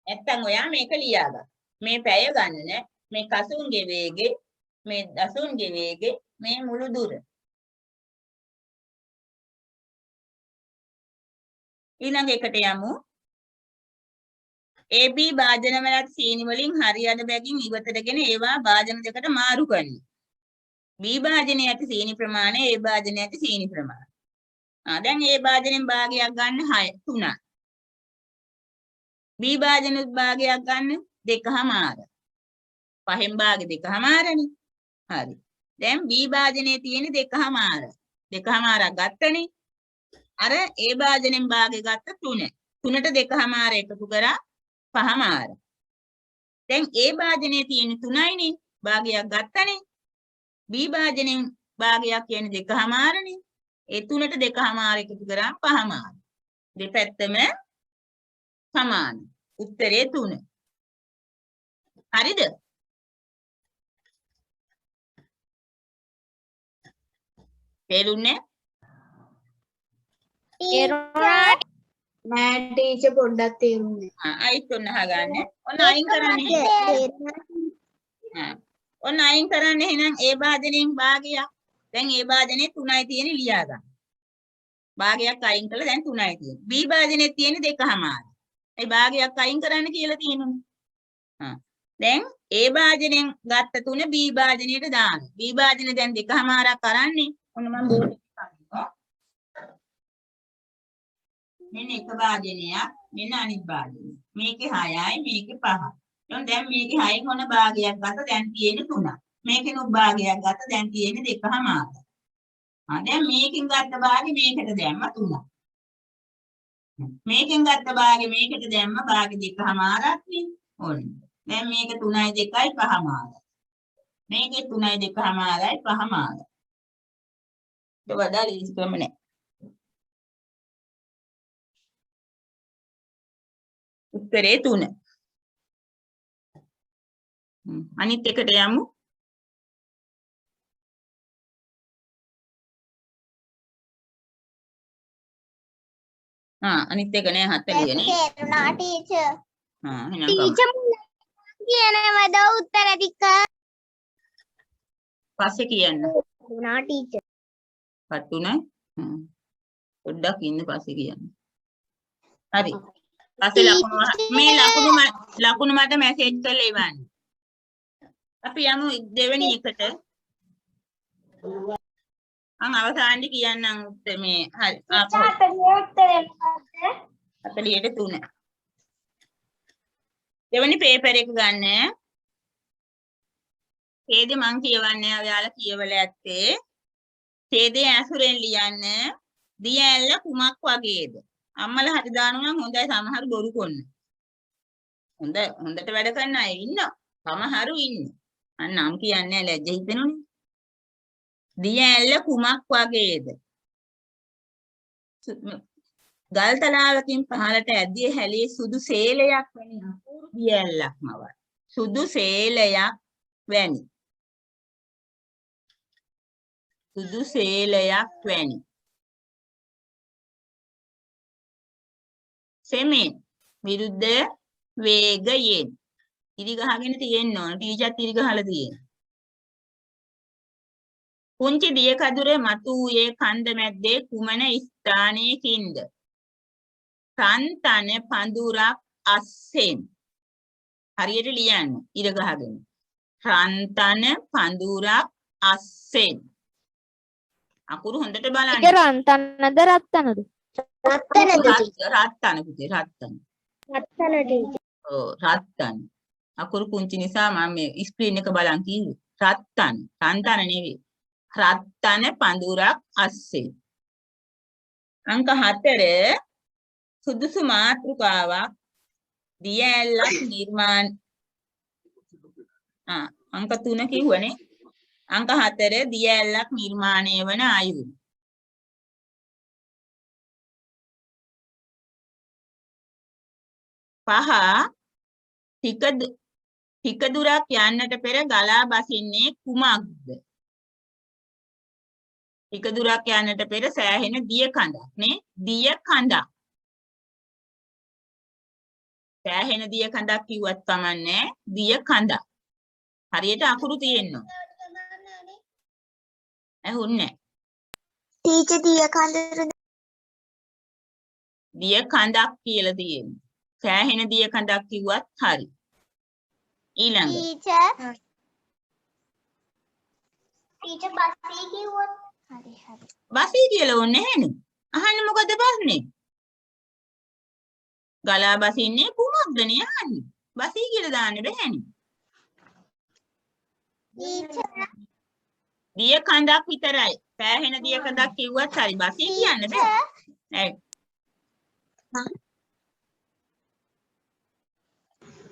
නැත්තම් ඔයා මේක ලියාගන්න. මේ පැය ගණන මේ කසුන්ගේ වේගෙ මේ දසුන්ගේ වේගෙ මේ මුළු දුර. ඊළඟ එකට යමු. AB භාජන වලත් සීනි වලින් හරියට බැගින් ඉවතටගෙන ඒවා භාජන දෙකට මාරු කරනවා. B භාජනයේ ඇති සීනි ප්‍රමාණය A භාජනයේ ඇති සීනි ප්‍රමාණය. දැන් A භාජනෙන් භාගයක් ගන්න 6 3යි. B භාජනෙත් භාගයක් ගන්න 2මාර. 5න් භාගෙ 2මාරනේ. හරි. දැන් B භාජනයේ තියෙන 2මාර. 2මාරක් ගත්තනේ. අර A භාජනෙන් භාගෙ ගත්ත 3. 3ට 2මාර එකතු කරා 5මාර. දැන් A භාජනයේ තියෙන 3යිනේ. භාගයක් ගත්තනේ. B භාජනෙන් භාගයක් කියන්නේ 2මාරනේ. ඒ 3ට 2මාර එකතු කරා 5මාර. දෙපැත්තම සමාන. උත්තරේ 3. හරිද? තේරුණේ? නෑ ටීචර් පොඩ්ඩක් තේරුන්නේ. අයිත් ඔන්න අහගන්න. ඔන්න අයින් කරන්නේ. ඔන්න අයින් කරන්නේ එහෙනම් A භාජනයෙන් භාගයක්. දැන් A භාජනේ 3යි තියෙන ලියා ගන්න. භාගයක් අයින් කළා දැන් 3යි තියෙන. B භාජනේ තියෙන 2මාර. ඒ භාගයක් අයින් කරන්න කියලා තියෙනවා. දැන් A භාජනෙන් ගත්ත 3 B භාජනයට දාන්න. B භාජනේ දැන් 2මාරක් කරන්නේ. ඔන්න මම බෝඩ් එකේ කරනවා. මෙන්න එක භාජනයක් මෙන්න අනිත් භාජනය. මේකේ 6යි මේකේ 5යි. දැන් මේකේ 6න් ඔන්න භාගයක් ගත්ත දැන් තියෙන්නේ 3ක්. මේකෙනුත් භාගයක් ගත්ත දැන් තියෙන්නේ 2මාරක්. දැන් මේකෙන් ගත්ත භාගෙ මේකට දැම්ම 3ක්. මේකෙන් ගත්ත භාගෙ මේකට දැම්ම භාගෙ 2මාරක් නේ. ඕන්න. දැන් මේක 3යි 2යි 5මාරයි. මේකේ 3යි 2මාරයි 5මාරයි. ඒක වඩා ලීසි ක්‍රම නෑ. උත්තරේ 3. අනිත් එකට යමු. අනිත් එක නෑ 40 නේ. තේරුණා ටීචර්. එහෙනම් ටීචර් කියනවද උත්තර ටික? පස්සේ කියන්න. තේරුණා ටීචර්. පත්තුනේ. පොඩ්ඩක් ඉන්න පස්සේ කියන්න. හරි. පස්සේ මේ ලකුණු මට මැසේජ් කරලා එවන්න. අපි යමු දෙවෙනි එකට. අවසානයේ කියන්නම් මේ හරි. 43. දෙවෙනි පේපර් එක ගන්න. ඡේදෙ මං කියවන්නේ ඔයාලා කියවලා ඇත්තේ. ඡේදයේ ඇසුරෙන් ලියන්න. දිය ඇල්ල කුමක් වගේද? අම්මලා හරි දානවා නම් හොඳයි, සමහර බොරු කොන්න. හොඳට වැඩ කරන අය ඉන්නවා. සමහරු ඉන්නේ. අන්න නම් කියන්නේ ලැජ්ජ හිතෙනුනේ. දිය ඇල්ල කුමක් වගේද? ගල් තලාවකින් පහළට ඇදී හැලී සුදු සේලයක් වැනි අපූර්ව දිය ඇල්ලක්ම වයි. සුදු සේලයක් වැනි. සුදු සේලයක් වැනි. සෙමෙන් විරුද්ධ වේගයෙන් ඉරි ගහගෙන තියෙන්න ඕන. ටීචර්ත් ඉරි ගහලා තියෙනවා. පුංචි දිය කඳුර මතු වූයේ කන්ද මැද්දේ කුමන ස්ථානයකින්ද? තන්තන පඳුරක් අස්සෙන්. හරියට ලියන්න ඉර ගහගෙන. තන්තන පඳුරක් අස්සෙන්. අකුරු හොඳට බලන්න. ඒක රන්තනද රත්තනද? රත්තන පුතේ රත්තන. ඔව් රත්තන. අකුරු පුංචි නිසා මම මේ ස්ක්‍රීන් එක බලන් කිව්වේ. රත්තන. තන්තන නෙවෙයි. රත්තන පඳුරක් අස්සෙන්. අංක 4 සුදුසු මාතෘකාවක් දිය ඇල්ලක් නිර්මාණ අංක 3 කිව්වනේ. අංක 4 දිය ඇල්ලක් නිර්මාණය වන අයුරු. පහ ටික දුරක් යන්නට පෙර ගලා බසින්නේ කුමක්ද? ටික දුරක් යන්නට පෙර සෑහෙන දිය කඳක් නේ. දිය කඳක්. සෑහෙන දිය කඳක් කිව්වත් කමන්නේ. දිය කඳක්. හරියට අකුරු තියෙනවා. ඇහුන්නේ ටීචර් දිය කඳුර දිය කඳක් කියලා තියෙනවා. සෑහෙන දිය කඳක් කිව්වත් හරි. ඊළඟ ටීචර් බස්සේ කිව්වොත් හරි. බසී කියලා ඕනේ නැහනේ. අහන්නේ මොකද ප්‍රශ්නේ? ගලා බසින්නේ කුමක්ද නේ අහන්නේ. බසී කියලා දාන්න බෑනේ. ටීචර් දිය කඳක් විතරයි. සෑහෙන දිය කඳක් කිව්වත් හරි. බසී කියන්න බෑ. ඇයි?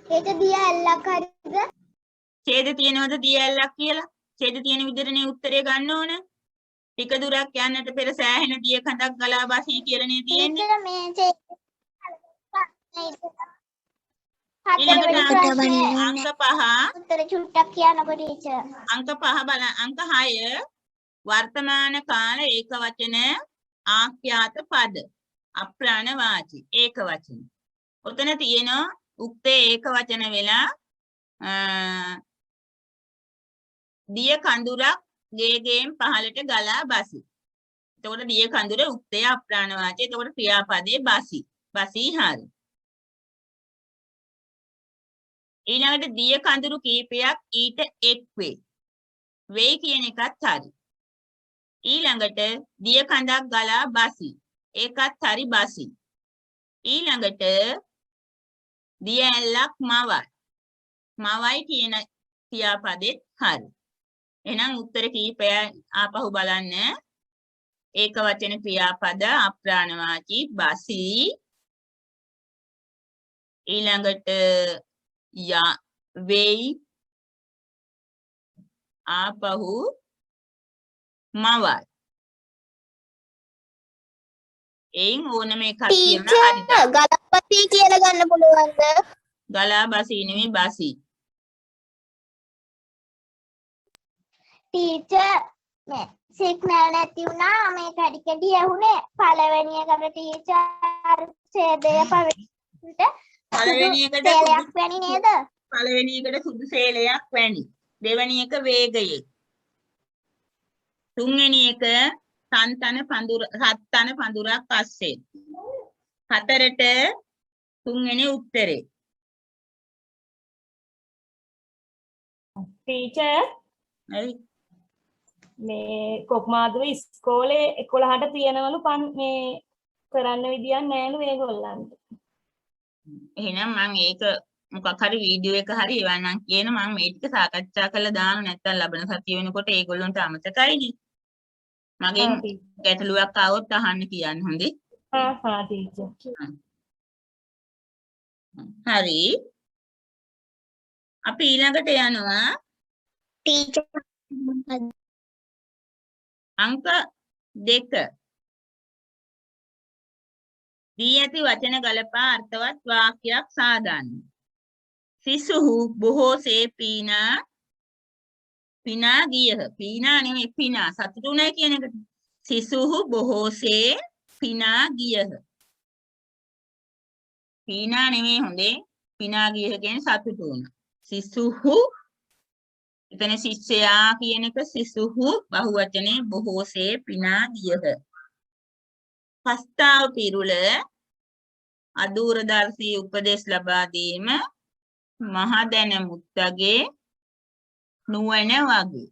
ඒක දිය ඇල්ලක් හරිද? ඡේද තියෙනවද දිය ඇල්ලක් කියලා? ඡේද තියෙන විදිහටනේ උත්තරේ ගන්න ඕන. ටික දුරක් යන්නට පෙර සෑහෙන දිය කඳක් ගලා බසී කියලානේ තියෙන්නේ. ටීචර් මේ ඊළඟට අංක 5 උත්තර චුට්ටක් කියන්නකෝ ටීචර්. අංක 5 බලන්න. අංක 6 වර්තමාන කාල ඒක වචන ආඛ්‍යාත පද අප්‍රාණ වාචි ඒක වචන. ඔතන තියෙනවා උක්තේ ඒක වචන වෙලා දිය කඳුරක් ගේගෙන් පහළට ගලා බසි. එතකොට දිය කඳුර උක්තේ අප්‍රාණ වාචි. එතකොට ක්‍රියාපදේ බසි. බසි හරි. ඊළඟට දිය කඳුරු කීපයක් ඊට එක් වේ. වේ කියන එකත් හරි. ඊළඟට දිය කඳක් ගලා බසි. ඒකත් හරි බසි. ඊළඟට දිය ඇල්ලක් මවයි. මවයි කියන ක්‍රියාපදෙත් හරි. එහෙනම් උත්තර කීපය ආපහු බලන්න. ඒක වචන ක්‍රියාපද අප්‍රාණ වාචී බසි. ඊළඟට වෙයි ආපහු මවයි. එයින් ඕනම එකක් කියන්න හරිද? ගලපති කියලා ගන්න පුළුවන්ද? ගලා බසී නෙමෙයි බසී. ටීචර් මේ සිග්නල් නැති වුණා මේ කැඩි කැඩි ඇහුනේ පළවෙනි එකට ටීචර් ඡේදය පවෙන්ට පළවෙනි එකට සේලයක් වැනි නේද? පළවෙනි එකට සුදු සේලයක් වැනි. දෙවෙනි එක වේගයේ. තුන්වෙනි එක රත්තන පඳුරක් අස්සේ. හතරට තුන්වෙනි උත්තරේ. ටීචර් හරි. මේ කොක්මාදුව ඉස්කෝලේ 11ට තියෙනවලු මේ කරන්න විදියක් නැහැලු ඒගොල්ලන්ට. එහෙනම් මම ඒක මොකක් හරි වීඩියෝ එක හරි එවන්නම් කියන මම මේ ටික සාකච්ඡා කරලා දාන්න නැත්නම් ලබන සතිය වෙනකොට ඒගොල්ලන්ට අමතකයිනේ. මගෙන් ආ ටීචර්. ගැටලුවක් ආවොත් අහන්න කියන්න හොඳේ. හා ටීචර්. හරි. අපි ඊළඟට යනවා ටීචර් අංක 2. දී ඇති වචන ගලපා අර්ථවත් වාක්‍යයක් සාදන්න. සිසුහු බොහෝසේ පිනා ගියහ. පිනා නෙමෙයි පිනා සතුටු නැහැ කියන එකට. සිසුහු බොහෝසේ පිනා ගියහ. පිනා නෙමෙයි හොඳේ. පිනා ගියහ කියන්නේ සතුටු වුණා. සිසුහු එතන ශිෂ්‍යයා කියන එක සිසුහු බහුවචනේ බොහෝසේ පිනා ගියහ. ප්‍රස්තාව පිරුල අදූරදර්ශී උපදෙස් ලබා දීම මහදැන මුත්තගේ නුවණ වගේ.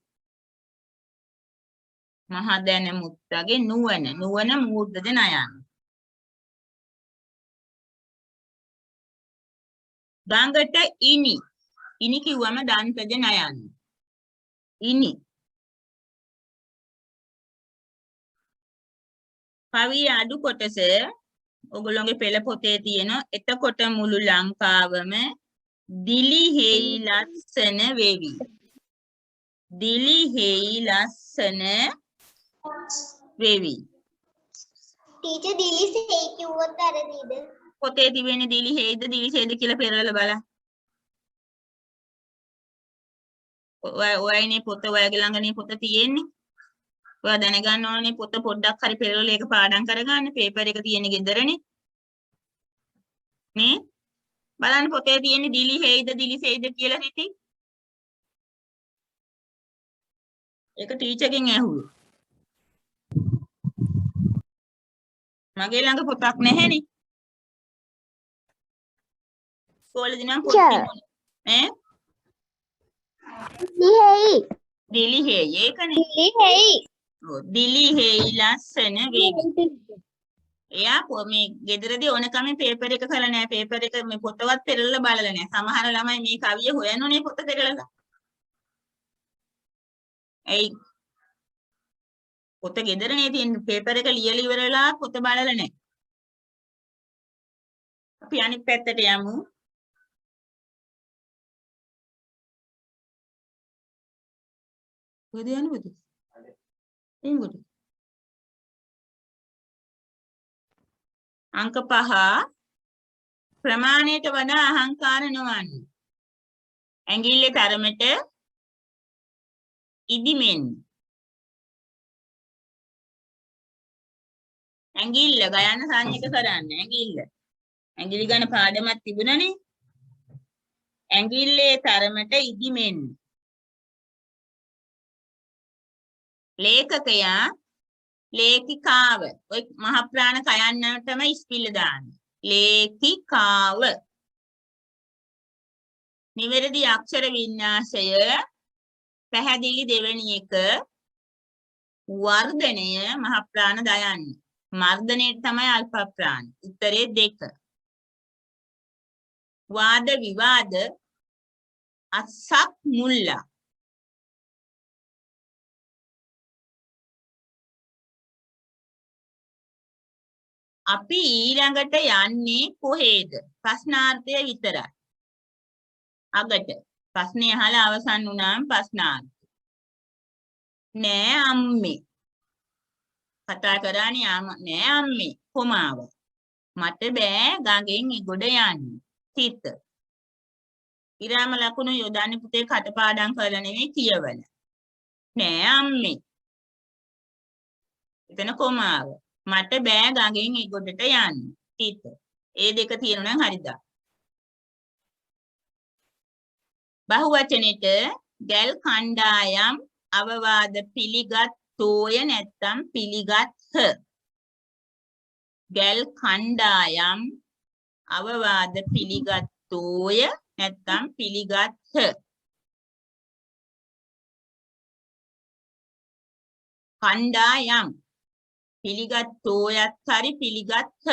මහදැන මුත්තගේ නුවණ මූර්ධද නයන. ගඟට ඉනි කිව්වම දන්තද නයන. ඉනි. කවිය අඩු කොටස ඔගොල්ලෝගේ පෙළ පොතේ තියෙන එතකොට මුළු ලංකාවම දිලිහෙයි ලස්සන වෙවි. දිලිහෙයි ලස්සන වෙවි. ටීචර් දිලිසෙයි කිව්වොත් වැරදිද? පොතේ තිබෙන දිලිහෙයිද දිලිසෙයිද කියලා පෙරලලා බලන්න. ඔයයිනේ පොත ඔයගේ ළඟනේ පොත තියෙන්නේ. ඔයා දැනගන්න ඕනේ පොත පොඩ්ඩක් හරි පෙරලලා ඒක පාඩම් කරගන්න. පේපර් එක තියෙන්නේ ගෙදරනේ. නේ? බලන්න පොතේ තියෙන්නේ දිලිහෙයිද දිලිසෙයිද කියලා හිතේ. ඒක ටීචර්ගෙන් ඇහුවේ. මගේ ළඟ පොතක් නැහැනේ. ඉස්කෝලේදී නම් පොත් තිබුණේ. ඈ? දිලිහෙයි. දිලිහෙයි ඒකනේ. දිලිහෙයි. ඔව් දිලිහෙයි ලස්සන වේවි. එයා මේ ගෙදරදී ඕනකම පේපර් එක කරලා නැහැ. පේපර් එක මේ පොතවත් පෙරලලා බලලා නැහැ. සමහර ළමයි මේ කවිය හොයන්නේ පොත පෙරලලා. එයි පොත ගෙදරනේ තියෙන පේපර් එක ලියලා ඉවරලා පොත බලලා නැහැ. අපි අනිත් පැත්තට යමු. කොහෙද යන්නේ පුතේ? එංගොඩ. අංක 5 ප්‍රමාණයට වඩා අහංකාර නොවන්න. ඇඟිල්ලේ තරමට ඉදිමෙන්. ඇඟිල්ල ගයන්න සංයක කරන්න ඇඟිල්ල. ඇඟිලි ගන්න පාඩමක් තිබුණනේ. ඇඟිල්ලේ තරමට ඉදිමෙන්. ලේඛකයා ලේඛිකාව ඔය මහ ප්‍රාණ කයන්නටම ඉස්පිල්ල දාන්නේ. ලේඛිකාව. නිවැරදි අක්ෂර වින්‍යාසය පැහැදිලි දෙවෙනි එක වර්ධනය මහ ප්‍රාණ දයන්න. මර්ධනයේ තමයි අල්ප ප්‍රාණ. උත්තරේ 2. වාද විවාද අස්සක් මුල්ලා. අපි ඊළඟට යන්නේ කොහෙද? ප්‍රශ්නාර්ථය විතරයි. අගට ප්‍රශ්නේ අහලා අවසන් වුණාම ප්‍රශ්නාර්ථය. නෑ අම්මේ. කතා කරන්නේ නෑ අම්මේ කොමාව. මට බෑ ගඟෙන් ඉගොඩ යන්න. සිත. ඉරාම ලකුණු යොදන්නේ පුතේ කටපාඩම් කරලා නෙවෙයි කියවල. නෑ අම්මේ. එතන කොමාව. මට බෑ ගඟෙන් ඉගොඩට යන්න. සිත. ඒ දෙක තියෙනවා නම් හරිද? බහුවචනෙට ගැල් කණ්ඩායම් අවවාද පිළිගත්තෝය නැත්නම් පිළිගත්හ. ගැල් කණ්ඩායම් අවවාද පිළිගත්තෝය නැත්නම් පිළිගත්හ. කණ්ඩායම් පිළිගත්තෝයත් හරි පිළිගත්හ.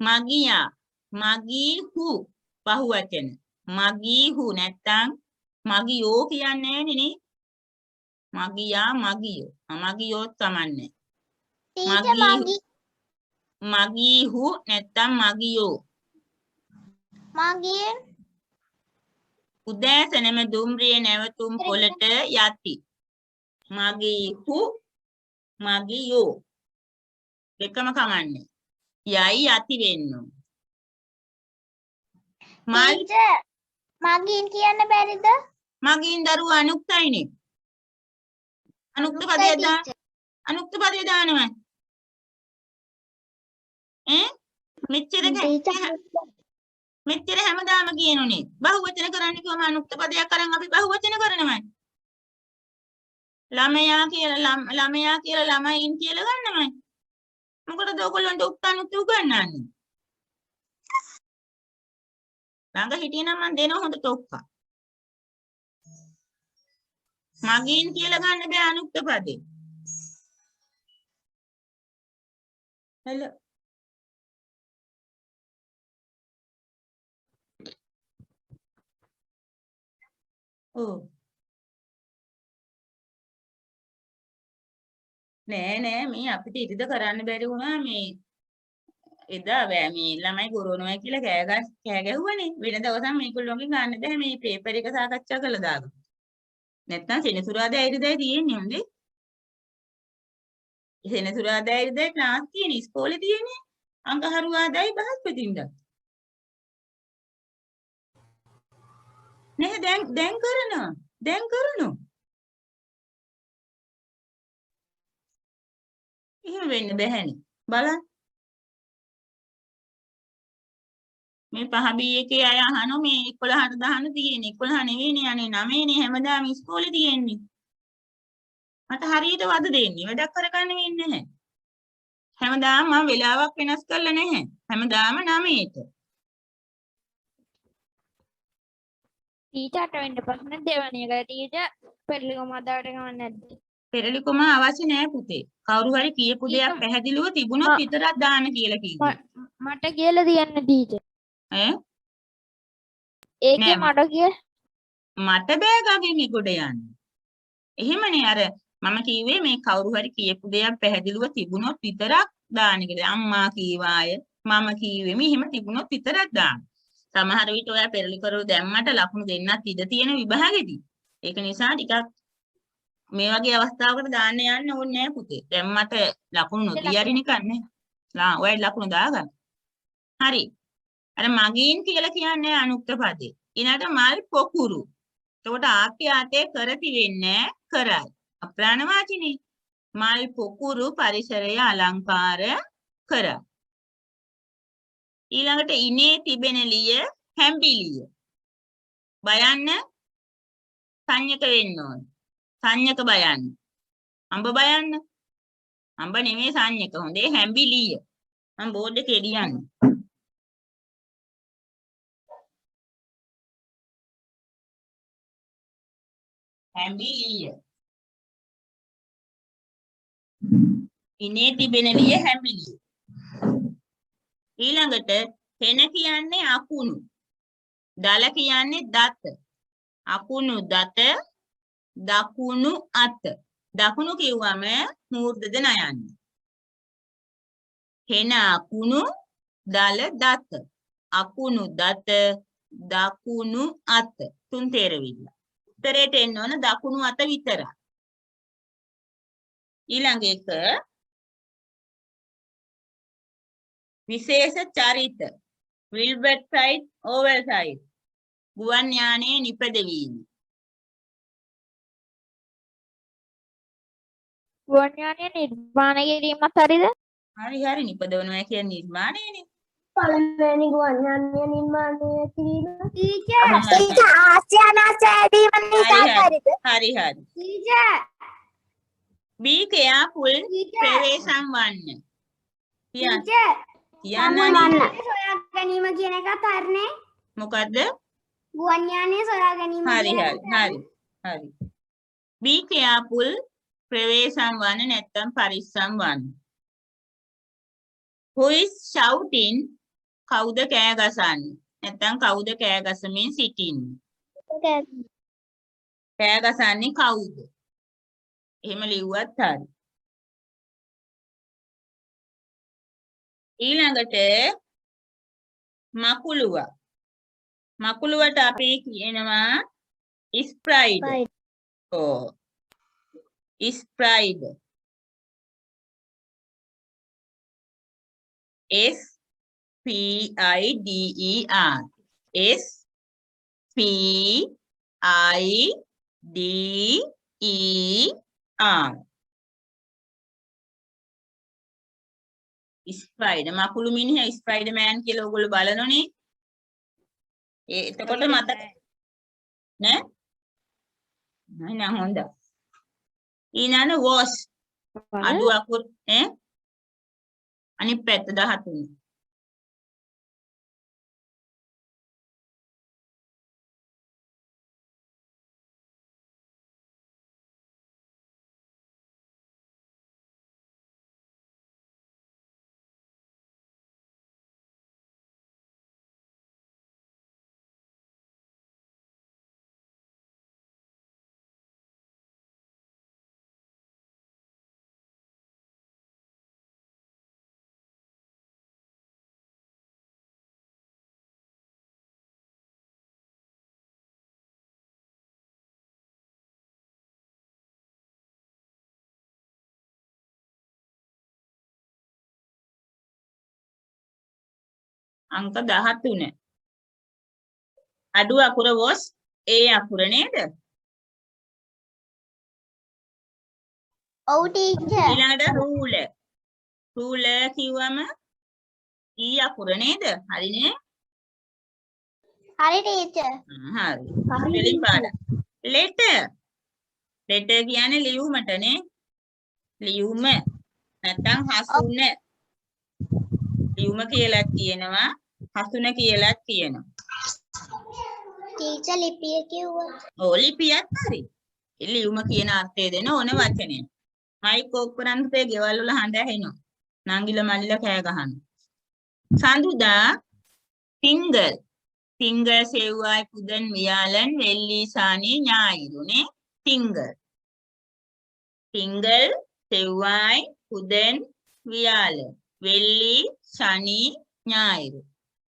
මගියා මගීහු බහුවචන. මගීහු නැත්තම් මගියෝ කියන්නේ නේ. මගියා මගියෝ. මගියෝත් කමන්නේ. මගීහු නැත්තම් මගියෝ. මගේ උදෑසනම දුම්රිය නැවතුම් පොළට යති. මගීහු මගියෝ. දෙකම කමන්නේ. යයි යති වෙන්න. ටීචර් මගින් කියන්න බැරිද? මගින් දරුවා අනුක්තයිනේ. අනුක්ත පදයක් දාන්න. අනුක්ත පදයක් දානවා. මෙච්චර හැමදාම කියනුනේ. බහුවචන කරන්න කිව්වම අනුක්ත පදයක් අරන් අපි බහුවචන කරනවා. ළමයා කියලා ළමයින් කියලා ගන්නවා. මොකටද ඔයගොල්ලන්ට උක්තානුත් උගන්වන්නේ? ළඟ හිටියනම් මම දෙනව හොඳ තොක්කා. මගින් කියලා ගන්න බෑ අනුක්ත පදේ. හෙලෝ ඔව් නෑ මේ අපිට ඉරිද කරන්න බැරි වුණා මේ එදා බෑ මේ ළමයි ගොරවනවා කියලා කෑ ගැහුවනේ. වෙන දවසක් මේගොල්ලෝගෙන් ගන්න බෑ මේ පේපර් එක සාකච්ඡා කරලා දාගන්න. නැත්තම් සෙනසුරාදා ඉරිදා තියෙන්නේ හොඳේ. සෙනසුරාදා ඉරිදා ක්ලාස් තියෙන්නේ ඉස්කෝලේ තියෙන්නේ. අඟහරුවාදායි බ්‍රහස්පතින්දා. නේ දැන් කරනවා. එහෙම වෙන්න බැහැනේ. බලන්න. මේ 5B එකේ අය අහනවා මේ 11ට දාන්න තියෙන්නේ. 11 නෙවෙයිනේ අනේ 9නේ හැමදාම ඉස්කෝලේ තියෙන්නේ. මට හරියට වද දෙන්නේ. වැඩක් කරගන්න වෙන්නේ නැහැ. හැමදාම මම වෙලාවක් වෙනස් කරලා නැහැ. හැමදාම 9ට. ටීචර්ට වෙන්න ප්‍රශ්න දෙවන එක ටීචර් පෙරලිකම අදාට ගමන් නැද්ද? පෙරලිකම අවශ්‍ය නැහැ පුතේ. කවුරු හරි කියපු දෙයක් පැහැදිලිව තිබුණොත් විතරක් දාන්න කියලා කිව්වා. මට කියලා තියන්න ටීචර්. ඒකේ මට බෑ ගගෙන් එගොඩ යන්න. එහෙමනේ අර මම කිව්වේ මේ කවුරු හරි කියපු දෙයක් පැහැදිලිව තිබුණොත් විතරක් දාන්න කියලා. අම්මා කීවාය මම කිව්වෙම එහෙම තිබුණොත් විතරක් දාන්න. සමහර විට ඔයා පෙරලි කරව දැම්මට ලකුණු දෙන්නත් ඉඩ තියෙන විභාගෙදී. ඒක නිසා ටිකක් මේ වගේ අවස්ථාවකට දාන්න යන්න ඕනේ නෑ පුතේ. දැම්මට ලකුණු නොදී අරින එක නේ. ඔයයි ලකුණු දාගන්න. හරි. අර මගින් කියලා කියන්නේ අනුක්ත පදේ. ඊළඟට මල් පොකුරු. එතකොට ආඛ්‍යාතේ කරති වෙන්නේ කරයි. අප්‍රාණ වාචිනේ. මල් පොකුරු පරිසරය අලංකාර කරයි. ඊළඟට ඉනේ තිබෙන ලිය හැම්බිලිය. බයන්න සංඥක වෙන්න ඕන. සංඥක බයන්න. අඹ බයන්න. අඹ නෙමෙයි සංඥක. හොඳේ හැම්බිලිය. මම බෝඩ් එකේ ලියන්නේ. හැම්බිලිය. ඉනේ තිබෙන ලිය හැම්බිලිය. ඊළඟට හෙන කියන්නේ අකුණු. දල කියන්නේ දත. අකුණු දත දකුණු අත. දකුණු කිව්වම මූර්ධද නයන්නේ. හෙන අකුණු දල දත. අකුණු දත දකුණු අත. තුන් තේරවිල්ල. උත්තරේට එන්න ඕන දකුණු අත විතරයි. ඊළඟ එක විශේෂ චරිත. Wilbert side Orville side. ගුවන් යානයේ නිපදවීම. ගුවන් යානය නිර්මාණය කිරීමත් හරිද? හරි නිපදවනවා කියන්නේ නිර්මාණයනේ. පළවෙනි ගුවන් යානය නිර්මාණය කිරීම. ටීචර් ආසියානාසෑදී වන්නිසාරිද? හරි. ටීචර් බී කයා පුල් ප්‍රවේශම් වන්න. ටීචර් කියන්න සොයා ගැනීම කියන එකත් හරිනේ. මොකද්ද? ගුවන් යානය සොයා ගැනීම. හරි. බී කයා පුල් ප්‍රවේශම් වන්න නැත්තම් පරිස්සම් වන්න. Who is shouting? කවුද කෑ ගසන්නේ? නැත්නම් කවුද කෑ ගසමින් සිටින්නේ? කෑ ගසන්නේ කවුද? එහෙම ලිව්වත් හරි. ඊළඟට මකුලුව. මකුලුවට අපි කියනවා ස්ප්‍රයිඩ්. ඔව්. ස්ප්‍රයිඩ්. S P I D E R. S P I D E R. ස්ප්‍රයිඩ් මකුළු මිනිහා ස්ප්‍රයිඩර්මෑන් කියලා ඔයගොල්ලෝ බලනෝනේ. එතකොට මතක නෑ? නෑ හොඳයි. ඊළඟ was අඩු අකුරු ඈ අනිත් පැත්ත 13. අංක 13. අඩු අකුර was ඒ අකුර නේද? ඔව් ටීචර්. ඊළඟට ruler. ruler කිව්වම ඊ අකුර නේද? හරිනේ? හරි ටීචර්. හරි. ස්පෙලිං පාඩම්. letter. letter කියන්නේ ලියුමටනේ. ලියුම නැත්නම් හසුන. ලියුම කියලා කියනවා. හසුන කියලා කියනවා. ටීචර් ලිපිය කිව්වා. ඔව් ලිපියත් හරි. ලියුම කියන අර්ථය දෙන ඕන වචනය. මයික් ඕක් කරන් පුතේ ගෙවල් වල හඬ ඇහෙනවා. නංගිල මල්ලිලා කෑ ගහනවා. සඳුදා තිංගල්. තිංගල් සෙව්වායි පුදන් වියාලන් වෙள்ளි සානි ஞாயிறுනේ තිංගල්. තිංගල් සෙව්වායි පුදන් වියාලන් වෙள்ளි ශනි ஞாயிறு.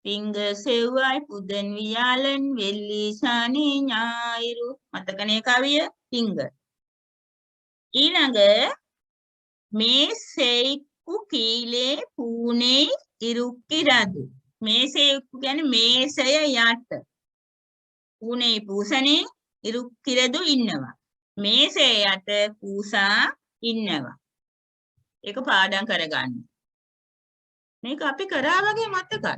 තිංගල් සෙව්වායි පුදන් වියාලන් වෙள்ளි ශනි ஞாயிறு. මතකනේ කවිය තිංගල්. ඊළඟ මේසෙයිකු කීලේ පූනේ ඉරුක්කිරදු. මේසෙයිකු කියන්නේ මේසය යට. පූනේ පූසනේ ඉරුක්කිරදු ඉන්නවා. මේසය යට පූසා ඉන්නවා. ඒක පාඩම් කරගන්න. මේක අපි කරා වගේ මතකයි.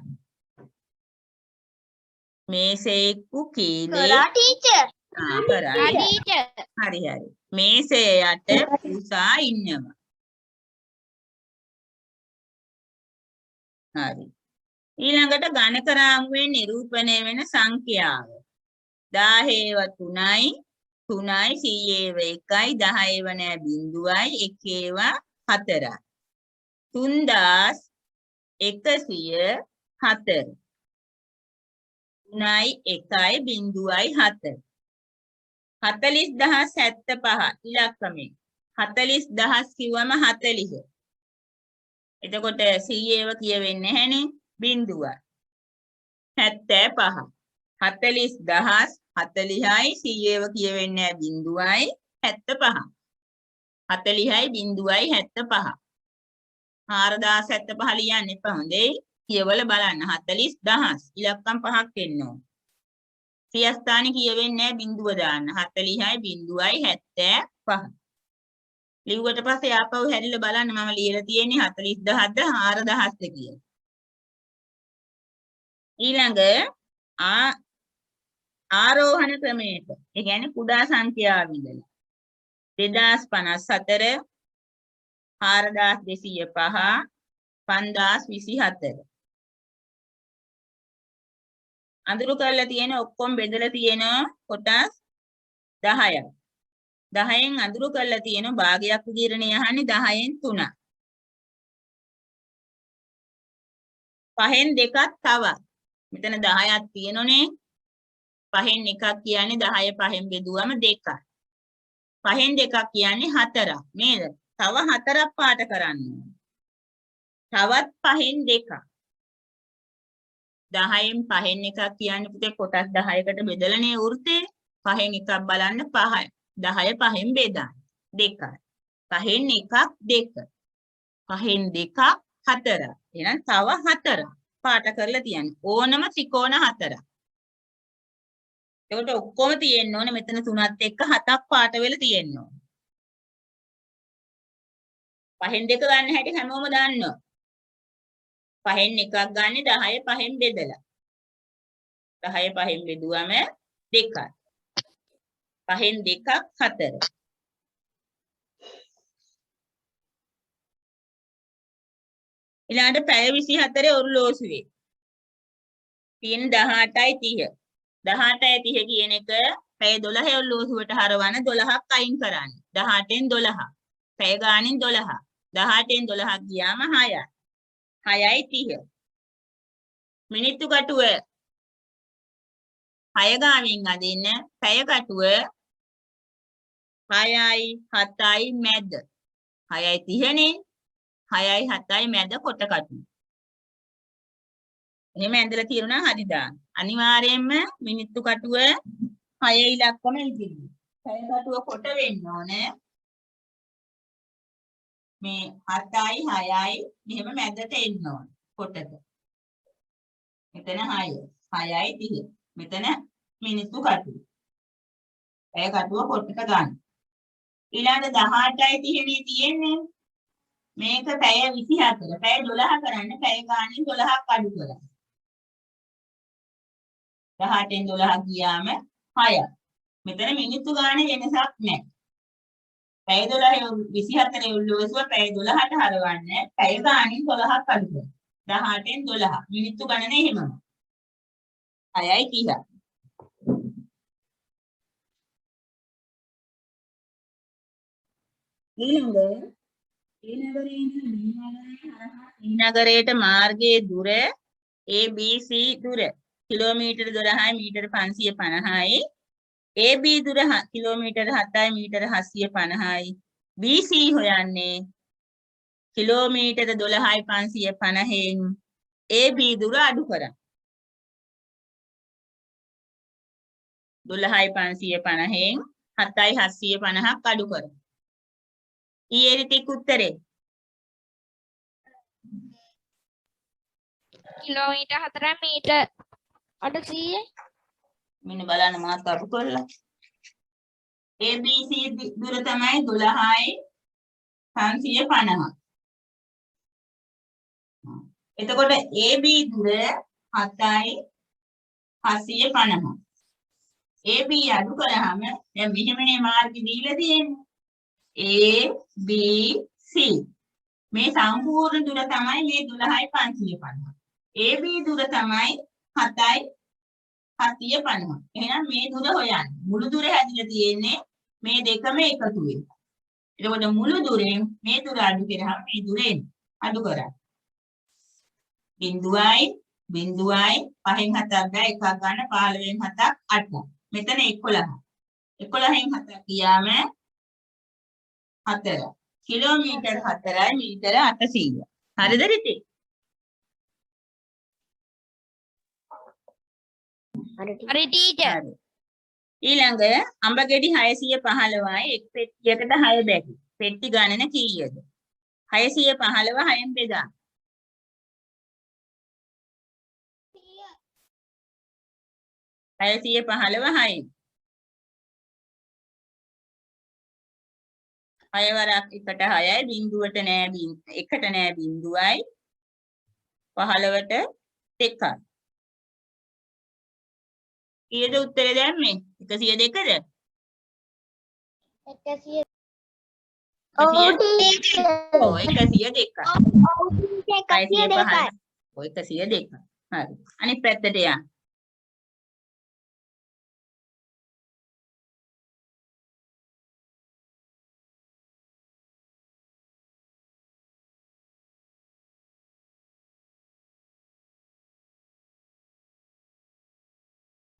මේසෙයිකු කීලේ කරා ටීචර්. කරා. ටීචර් හරි හරි. මේසය යට පූසා ඉන්නවා. හරි. ඊළඟට ගණක රාමුවෙන් නිරූපණය වෙන සංඛ්‍යාව. 10ව 3යි 3යි 100ව 1යි 10ව නෑ බිංදුවයි 1ව 4යි. 3104. 3යි 1යි බිංදුවයි 7. 40075 ඉලක්කමෙන් 40000 කිව්වම 40. එතකොට 100ව කියවෙන්නේ නැහනේ බිංදුවයි 75. 40000 40යි 100ව කියවෙන්නේ නැහැ බිංදුවයි 75. 40යි බිංදුවයි 75. 4075 ලියන්න එපා හොඳේ. කියවල බලන්න 40000 ඉලක්කම් පහක් එන්න ඕන. සියස්ථානේ කියවෙන්නේ නැහැ බිංදුව දාන්න. 40යි බිංදුවයි 75. ලිව්වට පස්සේ ආපහු හැරිලා බලන්න මම ලියලා තියෙන්නේ 40000ද 4000ද කියලා. ඊළඟ ආරෝහණ ක්‍රමයට. ඒ කියන්නේ කුඩා සංඛ්‍යාව ඉඳලා 2054 4205 5024 අඳුරු කරලා තියෙන ඔක්කොම බෙදලා තියෙන කොටස් 10ක්. 10න් අඳුරු කරලා තියෙන භාගයක් විදිහටනේ යහන්නේ 10න් 3. 5න් දෙකක් තවත්. මෙතන 10ක් තියෙනනේ. 5න් එකක් කියන්නේ 10 5න් බෙදුවම 2යි. 5න් දෙකක් කියන්නේ 4ක්. නේද? තව 4ක් පාට කරන්න ඕනේ. තවත් 5න් දෙකක්. 10න් 5න් එකක් කියන්නේ පුතේ කොටස් 10කට බෙදලානේ වෘත්තේ. 5න් එකක් බලන්න 5යි. 10 5න් බෙදන්න. 2යි. 5න් එකක් 2. 5න් දෙකක් 4. එහෙනම් තව 4ක් පාට කරලා තියන්න. ඕනම ත්‍රිකෝණ 4ක්. ඒකට ඔක්කොම තියෙන්න ඕනේ මෙතන 3ත් එක්ක 7ක් පාට වෙලා තියෙන්න ඕනේ. 5න් දෙක ගන්න හැටි හැමෝම දන්නවා. 5න් එකක් ගන්න 10 5න් බෙදලා. 10 5න් බෙදුවම 2යි. 5න් දෙකක් 4. ඊළඟට පැය 24 ඔරලෝසුවේ තියෙන 18යි 30. 18යි 30 කියන එක පැය 12 ඔරලෝසුවට හරවන 12ක් අයින් කරන්න. 18න් 12. පැය ගානින් 12. 18න් 12ක් ගියාම 6යි. 6යි 30. මිනිත්තු කටුව 6 ගාමින් අදින්න පැය කටුව 6යි 7යි මැද. 6යි 30නේ. 6යි 7යි මැද කොට කටුව. එහෙම ඇඳලා තියෙනවා හරි දාන්න. අනිවාර්යයෙන්ම මිනිත්තු කටුව 6 ඉලක්කම ඉදිරි. පැය කටුව කොට වෙන්න ඕනේ. මේ 7යි 6යි මෙහෙම මැදට එන්න ඕනේ කොටට. මෙතන 6. 6යි 30. මෙතන මිනිත්තු කටුව. පැය කටුව කොටට ගන්න. ඊළඟ 18යි 30නේ තියෙන්නේ. මේක පැය 24. පැය 12 කරන්න පැය ගානේ 12ක් අඩු කරන්න. 18න් 12 ගියාම 6යි. මෙතන මිනිත්තු ගානේ වෙනසක් නැහැ. පැය 12 24 උල්ලෝසුව පැය 12ට හරවන්න පැය ගානේ 12ක් අඩු කරන්න. 18න් 12 මිනිත්තු ගණන එහෙමම. 6යි 30. ශ්‍රීනගරයට මාර්ගයේ දුර ABC දුර කිලෝමීටර 12යි මීටර 550යි. AB දුර කිලෝමීටර 7යි මීටර 750යි. BC හොයන්නේ කිලෝමීටර 12යි 550න් AB දුර අඩු කරන්න. 12යි 550න් 7යි 750ක් අඩු කරන්න. ඊයේ රිතික් උත්තරේ කිලෝමීටර් 4 මීටර් 800 මෙන්න බලන්න මාත් අඩු කරලා ABC දුර තමයි 12යි 550. එතකොට AB දුර 7යි 750. AB අඩු කරාම දැන් මෙහෙමනේ මාර්ගය දීලා තියෙන්නේ. A B C මේ සම්පූර්ණ දුර තමයි මේ 12යි 550. AB දුර තමයි 7යි 750. එහෙනම් මේ දුර හොයන්න. මුළු දුර හැදිලා තියෙන්නේ මේ දෙකම එකතු වෙලා. එතකොට මුළු දුරෙන් මේ දුර අඩු කරාම මේ දුර එන්නේ. අඩු කරා. බිඳුවයි 5න් 7ක් ගා එකක් ගන්න 15න් 7ක් 8. මෙතන 11. 11න් 7ක් ගියාම 4. කිලෝමීටර් 4යි මීටර 800. හරිද රිති? හරි ටීචර්. ඊළඟ අඹගෙඩි 615යි එක් පෙට්ටියකට 6 බැගි. පෙට්ටි ගණන කීයද? 615 6න් බෙදා. 615 6න්. 6 වරක් එකට 6යි බිඳුවට නෑ එකට නෑ බිඳුවයි 15ට 2යි. කීයද උත්තරේ දැම්මේ? 102ද? 100. ඔව් ටීචර්. ඔව් 102යි. ඔව් ටීචර් 102යි. ඔය 102. හරි. අනිත් පැත්තට යන්න.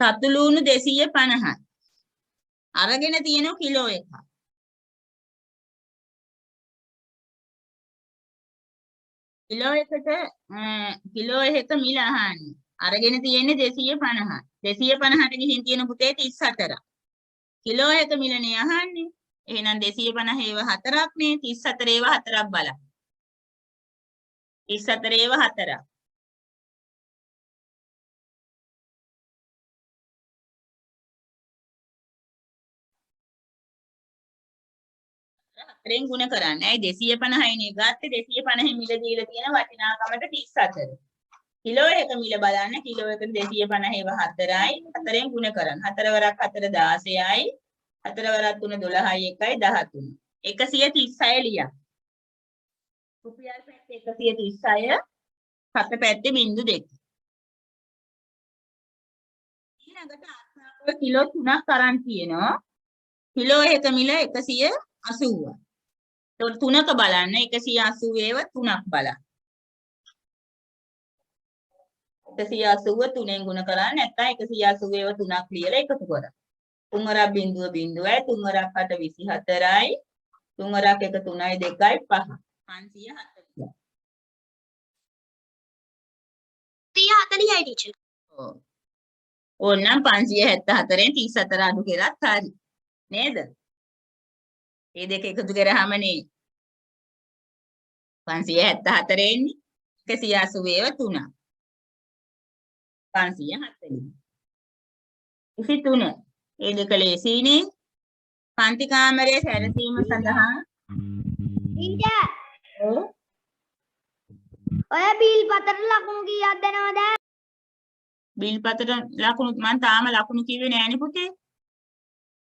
සතු ලුණු 250යි. අරගෙන තියෙනවා කිලෝ එකක්. කිලෝ එක මිල අහන්නේ. අරගෙන තියෙන්නේ 250යි. 250ට ගිහින් තියෙන පුතේ 34ක්. කිලෝ එක මිලනේ අහන්නේ. එහෙනම් 250 ඒව 4ක් නේ. 34 ඒව 4ක් බලන්න. 34 ඒව 4ක්. හතරෙන් ගුණ කරන්න. ඇයි 250යි නේ ගත්තේ 250 මිල දීලා තියෙන වටිනාකමට 34. කිලෝ එක මිල බලන්න කිලෝ එක 250 ඒව 4යි. හතරෙන් ගුණ කරන්න. 4 වරක් 4 16යි. 4 වරක් 3 12යි 1යි 13. 136 ලියන්න. රුපියල් පැත්තේ 136 හත පැත්තේ බිංදු 2. ඊළඟට අස්නාපව කිලෝ 3ක් අරන් තියෙනවා. කිලෝ එක මිල 180යි. ඒතකොට 3ක බලන්න 180 ඒව 3ක් බලන්න. 180 3ෙන් ගුණ කරන්නේ නැත්නම් 180 ඒව 3ක් ලියලා එකතු කරා. 3 වරක් බිංදුව බිංදුවයි 3 වරක් 8 24යි 3 වරක් 1 3යි 2යි 5 540යි. 140යි ටීචර්. ඔව්. ඕනනම් 574න් 34 අඩු කරත් හරි. නේද? මේ දෙක එකතු කරාමනේ 574 එන්නේ 180 ඒව 3ක්. 540. 23. ඒ දෙක ලේසියිනේ. පන්ති කාමරයේ සැරසීම සඳහා ටීචර් ඔව් ඔය බිල් පතට ලකුණු කීයක් දෙනවද? බිල් පතට ලකුණු මං තාම ලකුණු කිව්වේ නෑනේ පුතේ.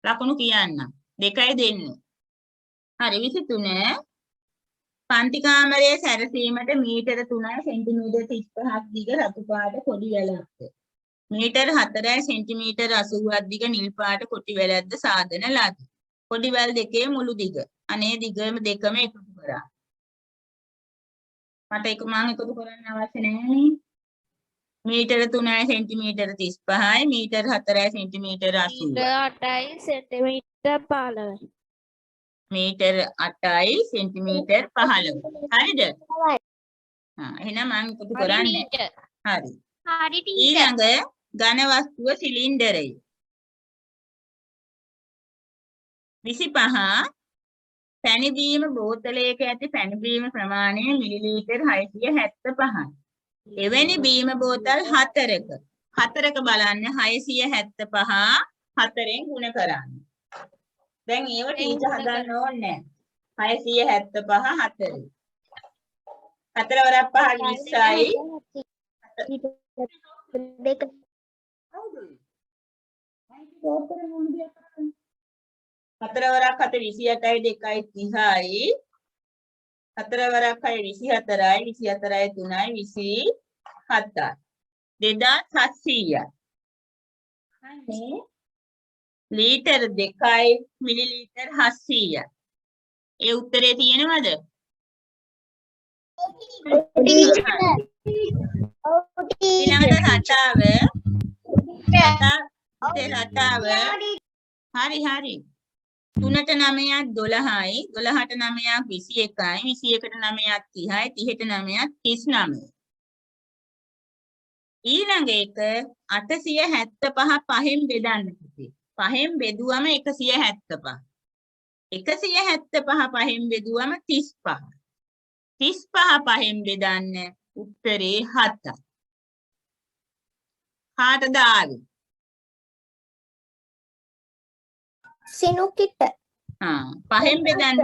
ලකුණු කියන්න. 2යි දෙන්නේ. හරි 23. පන්ති කාමරයේ සැරසීමට මීටර 3යි සෙන්ටිමීටර 35ක් දිග රතු පාට කොඩි වැලක්ද. මීටර 4යි සෙන්ටිමීටර 80ක් දිග නිල් පාට කොටි වැලක්ද සාදන ලද. කොඩි වැල් දෙකේ මුළු දිග. අනේ දිගම දෙකම එකතු කරා. මට එක මං එකතු කරන්න අවශ්‍ය නැහැ. මීටර 3යි සෙන්ටිමීටර 35යි මීටර 4යි සෙන්ටිමීටර 80යි. 8යි සෙන්ටිමීටර් 15යි. මීටර 8යි සෙන්ටිමීටර් 15. හරිද? එහෙනම් මම එකතු කරන්නේ. හරි. හරි ටීචර්. ඊළඟ ඝන වස්තුව සිලින්ඩරය. 25 පැණි බීම බෝතලයක ඇති පැණි බීම ප්‍රමාණය මිලිලීටර් 675යි. එවැනි බීම බෝතල් 4ක බලන්න 675 4ෙන් ගුණ කරන්න. දැන් ඒව ටීචර් හදන්න ඕනේ නැහැ. 675 4. 4 වරක් 5 20යි. දෙක. හතර වරක් 7 28යි 2යි 30යි. 4 වරක් 6 24යි 24යි 3යි 27යි. 2700යි. අනේ ලීටර් 2යි මිලිලීටර් 700යි. ඒ උත්තරේ තියෙනවද? ඊළඟට රටාව හරි හරි 3ට 9ක් 12යි 12ට 9ක් 21යි 21ට 9ක් 30යි 30ට 9ක් 39. ඊළඟ එක 875 පහෙන් බෙදන්න පුතේ. පහෙන් බෙදුවම 175. 175 පහෙන් බෙදුවම 35. 35 පහෙන් බෙදන්න උත්තරේ 7යි. කාටද ආවේ? සිනුකිට. පහෙන් බෙදන්න.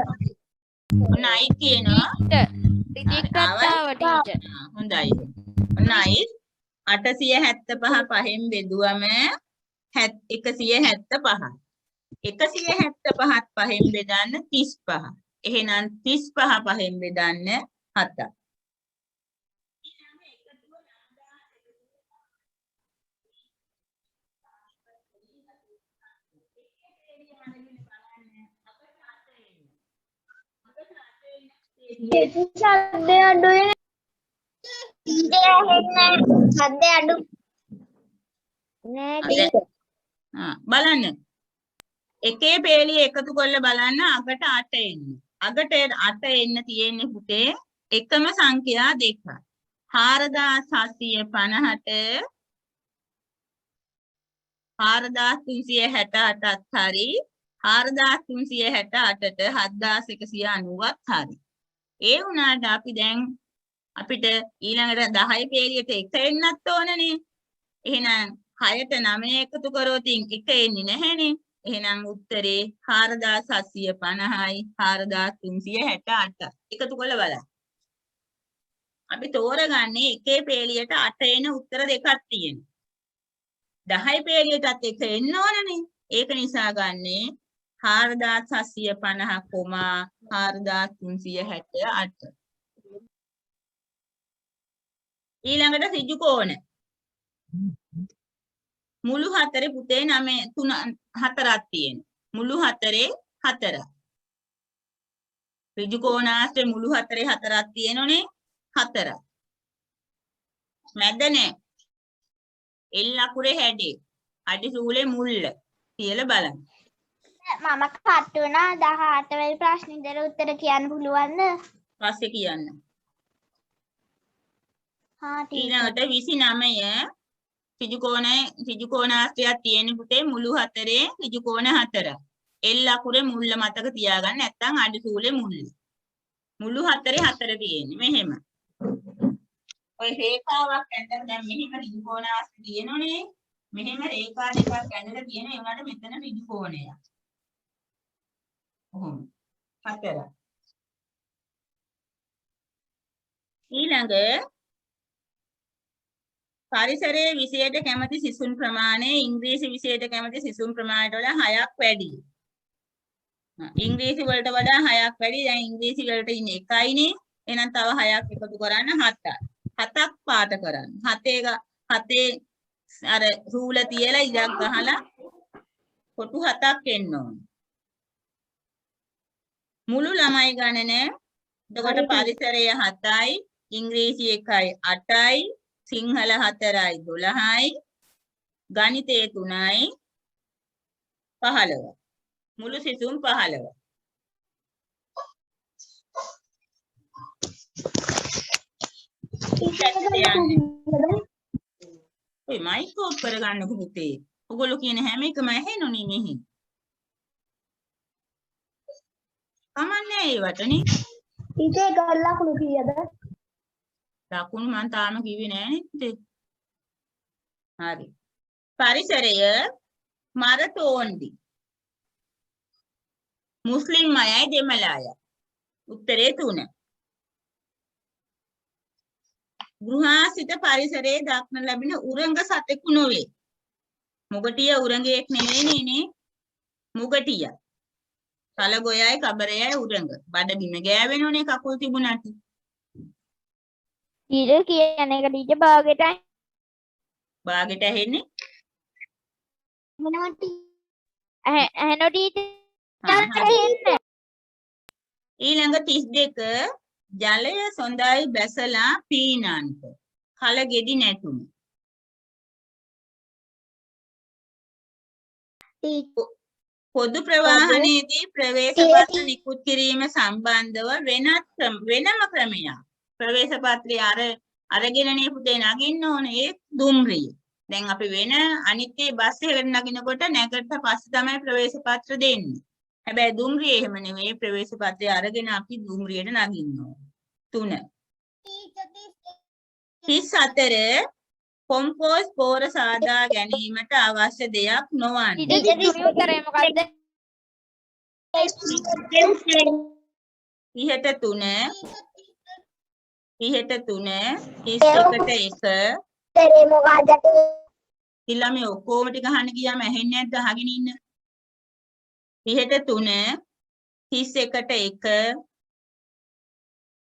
ඔන්නයි කියනවා. ත්‍රිකතාව ටීචර්. හොඳයි. ඔන්නයි 875 පහෙන් බෙදුවම 175. 175ත් පහෙන් බෙදන්න 35. එහෙනම් 35 පහෙන් බෙදන්න 7යි. සද්දය අඩුයි. සද්දය අඩු. බලන්න. එකේ පේලිය එකතු කරලා බලන්න අගට 8 එන්න. අගට 8 එන්න තියෙන්නේ පුතේ එකම සංඛ්‍යා දෙකයි. 4750ට 4368ත් හරි 4368ට 7190ත් හරි. ඒ වුණාට අපි දැන් අපිට ඊළඟට 10 පේලියට 1 එන්නත් ඕනනේ. එහෙනම් 6ට 9 එකතු කරොත් 1 එන්නේ නැහැනේ. එහෙනම් උත්තරේ 4750යි 4368. එකතු කරලා බලන්න. අපි තෝරගන්නේ එකේ පේලියට 8 එන උත්තර දෙකක් තියෙනවා. 10 පේලියටත් 1 එන්න ඕනනේ. ඒක නිසා ගන්නේ 4750,4368. ඊළඟට ඍජු කෝණ. මුළු හතරේ පුතේ 4ක් තියෙනවා. මුළු හතරේ 4. ඍජු කෝණාශ්‍රේ මුළු හතරේ 4ක් තියෙනෝනේ 4. මැද නැහැ. එල් අකුරේ හැඩේ. අඩි සූලේ මුල්ල කියලා බලන්න. මම කට් වුණා 18 වෙනි ප්‍රශ්නෙට උත්තර කියන්න පුළුවන්ද? පස්සේ කියන්න. හා ඊළඟට 29 ඍජු කෝණාශ්‍රයක් තියෙන පුතේ මුළු හතරේ ඍජු කෝණ 4. එල් අකුරේ මුල්ල මතක තියාගන්න නැත්නම් අඩි සූලේ මුල්ල. මුළු හතරේ 4 තියෙන්නේ මෙහෙම. ඔය රේඛාවක් ඇඳලා දැන් මෙහෙම ඍජු කෝණාශ්‍රය තියෙනෝනේ. මෙහෙම රේඛා දෙකක් ඇඳලා තියෙන ඒවට මෙතන ඍජු කෝණයක්. ඔහොම 4. ඊළඟ පරිසරයේ විෂයට කැමති සිසුන් ප්‍රමාණය ඉංග්‍රීසි විෂයට කැමති සිසුන් ප්‍රමාණයට වඩා 6ක් වැඩි. ඉංග්‍රීසි වලට වඩා 6ක් වැඩි. දැන් ඉංග්‍රීසි වලට ඉන්නේ 1යිනේ. එහෙනම් තව 6ක් එකතු කරන්න 7ක්. 7ක් පාට කරන්න. 7 අර රූල තියලා ඉලක්ක ගහලා කොටු 7ක් එන්න ඕන. මුළු ළමයි ගණන එතකොට පරිසරය 7යි, ඉංග්‍රීසි 1යි 8යි, සිංහල 4යි 12යි, ගණිතය 3යි 15. මුළු සිසුන් 15. ඔය මයික් ඕෆ් කරගන්නකො පුතේ. ඔයගොල්ලෝ කියන හැම එකම ඇහෙනුනේ මෙහි. කමන්නේ ඒවටනේ. ඉතේ ගල්ලකුණු කීයද? ලකුණු මං තාම කිව්වේ නෑනේ පුතේ. හරි. පරිසරය මරතෝන්දි. මුස්ලිම් අයයි දෙමළ අය. උත්තරේ 3. ගෘහාසිත පරිසරයේ දක්න ලැබෙන උරංග සතෙකු නොවේ. මුගටිය උරංගයක් නෙවෙයිනේ නේ. මුගටිය. කලගොයයි කබරයයි උරංග. බඩ බිම ගෑවෙනෝනේ කකුල් තිබුණාට. ටීචර් කියන එක ටීචර් බාගෙටයි බාගෙට ඇහෙන්නේ? ඇහෙනෝ ටීචර් ඊළඟ 32 ජලය සොඳයි බැසලා පීනන්ත. කල ගෙඩි නැතුණු. පොදු ප්‍රවාහනයේදී ප්‍රවේශ පත්‍ර නිකුත් කිරීම සම්බන්ධව වෙනම ක්‍රමයක්. ප්‍රවේශ පත්‍රය අරගෙනනේ පුතේ නගින්න ඕනේ ඒ දුම්රිය. දැන් අපි වෙන අනිත්‍ය බස් එකකට නගිනකොට නැගට පස්සේ තමයි ප්‍රවේශ පත්‍ර දෙන්නේ. හැබැයි දුම්රිය එහෙම නෙවෙයි ප්‍රවේශ පත්‍රය අරගෙන අපි දුම්රියට නගින්න ඕනේ. 3. 34 කොම්පෝස්ට් පෝර සාදා ගැනීමට අවශ්‍ය දෙයක් නොවන්නේ. ටීචර් උත්තරේ මොකද්ද? 31 තරේ මොකද්ද? ඊළඟ ඔක්කොම ටික අහන්න ගියාම ඇහෙන්නේ නැද්ද? අහගෙන ඉන්න. 33 31ට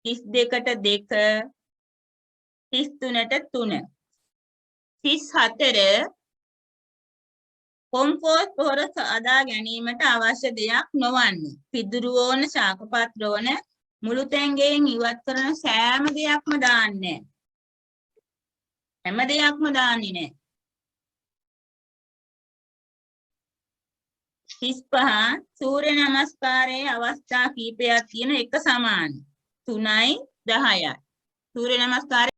1 32ට 2 33ට 3 34 කොම්පෝස්ට් පොහොර සාදා ගැනීමට අවශ්‍ය දෙයක් නොවන්නේ. පිදුරු ඕන ශාක පත්‍ර ඕන මුළු තැන්ගෙන් ඉවත් කරන සෑම දෙයක්ම දාන්නේ නැහැ. හැම දෙයක්ම දාන්නේ නැහැ. හිස් පහ සූර්ය නමස්කාරයේ අවස්ථා කීපයක් තියෙන එක සමාන 3යි 10යි. සූර්ය නමස්කාරය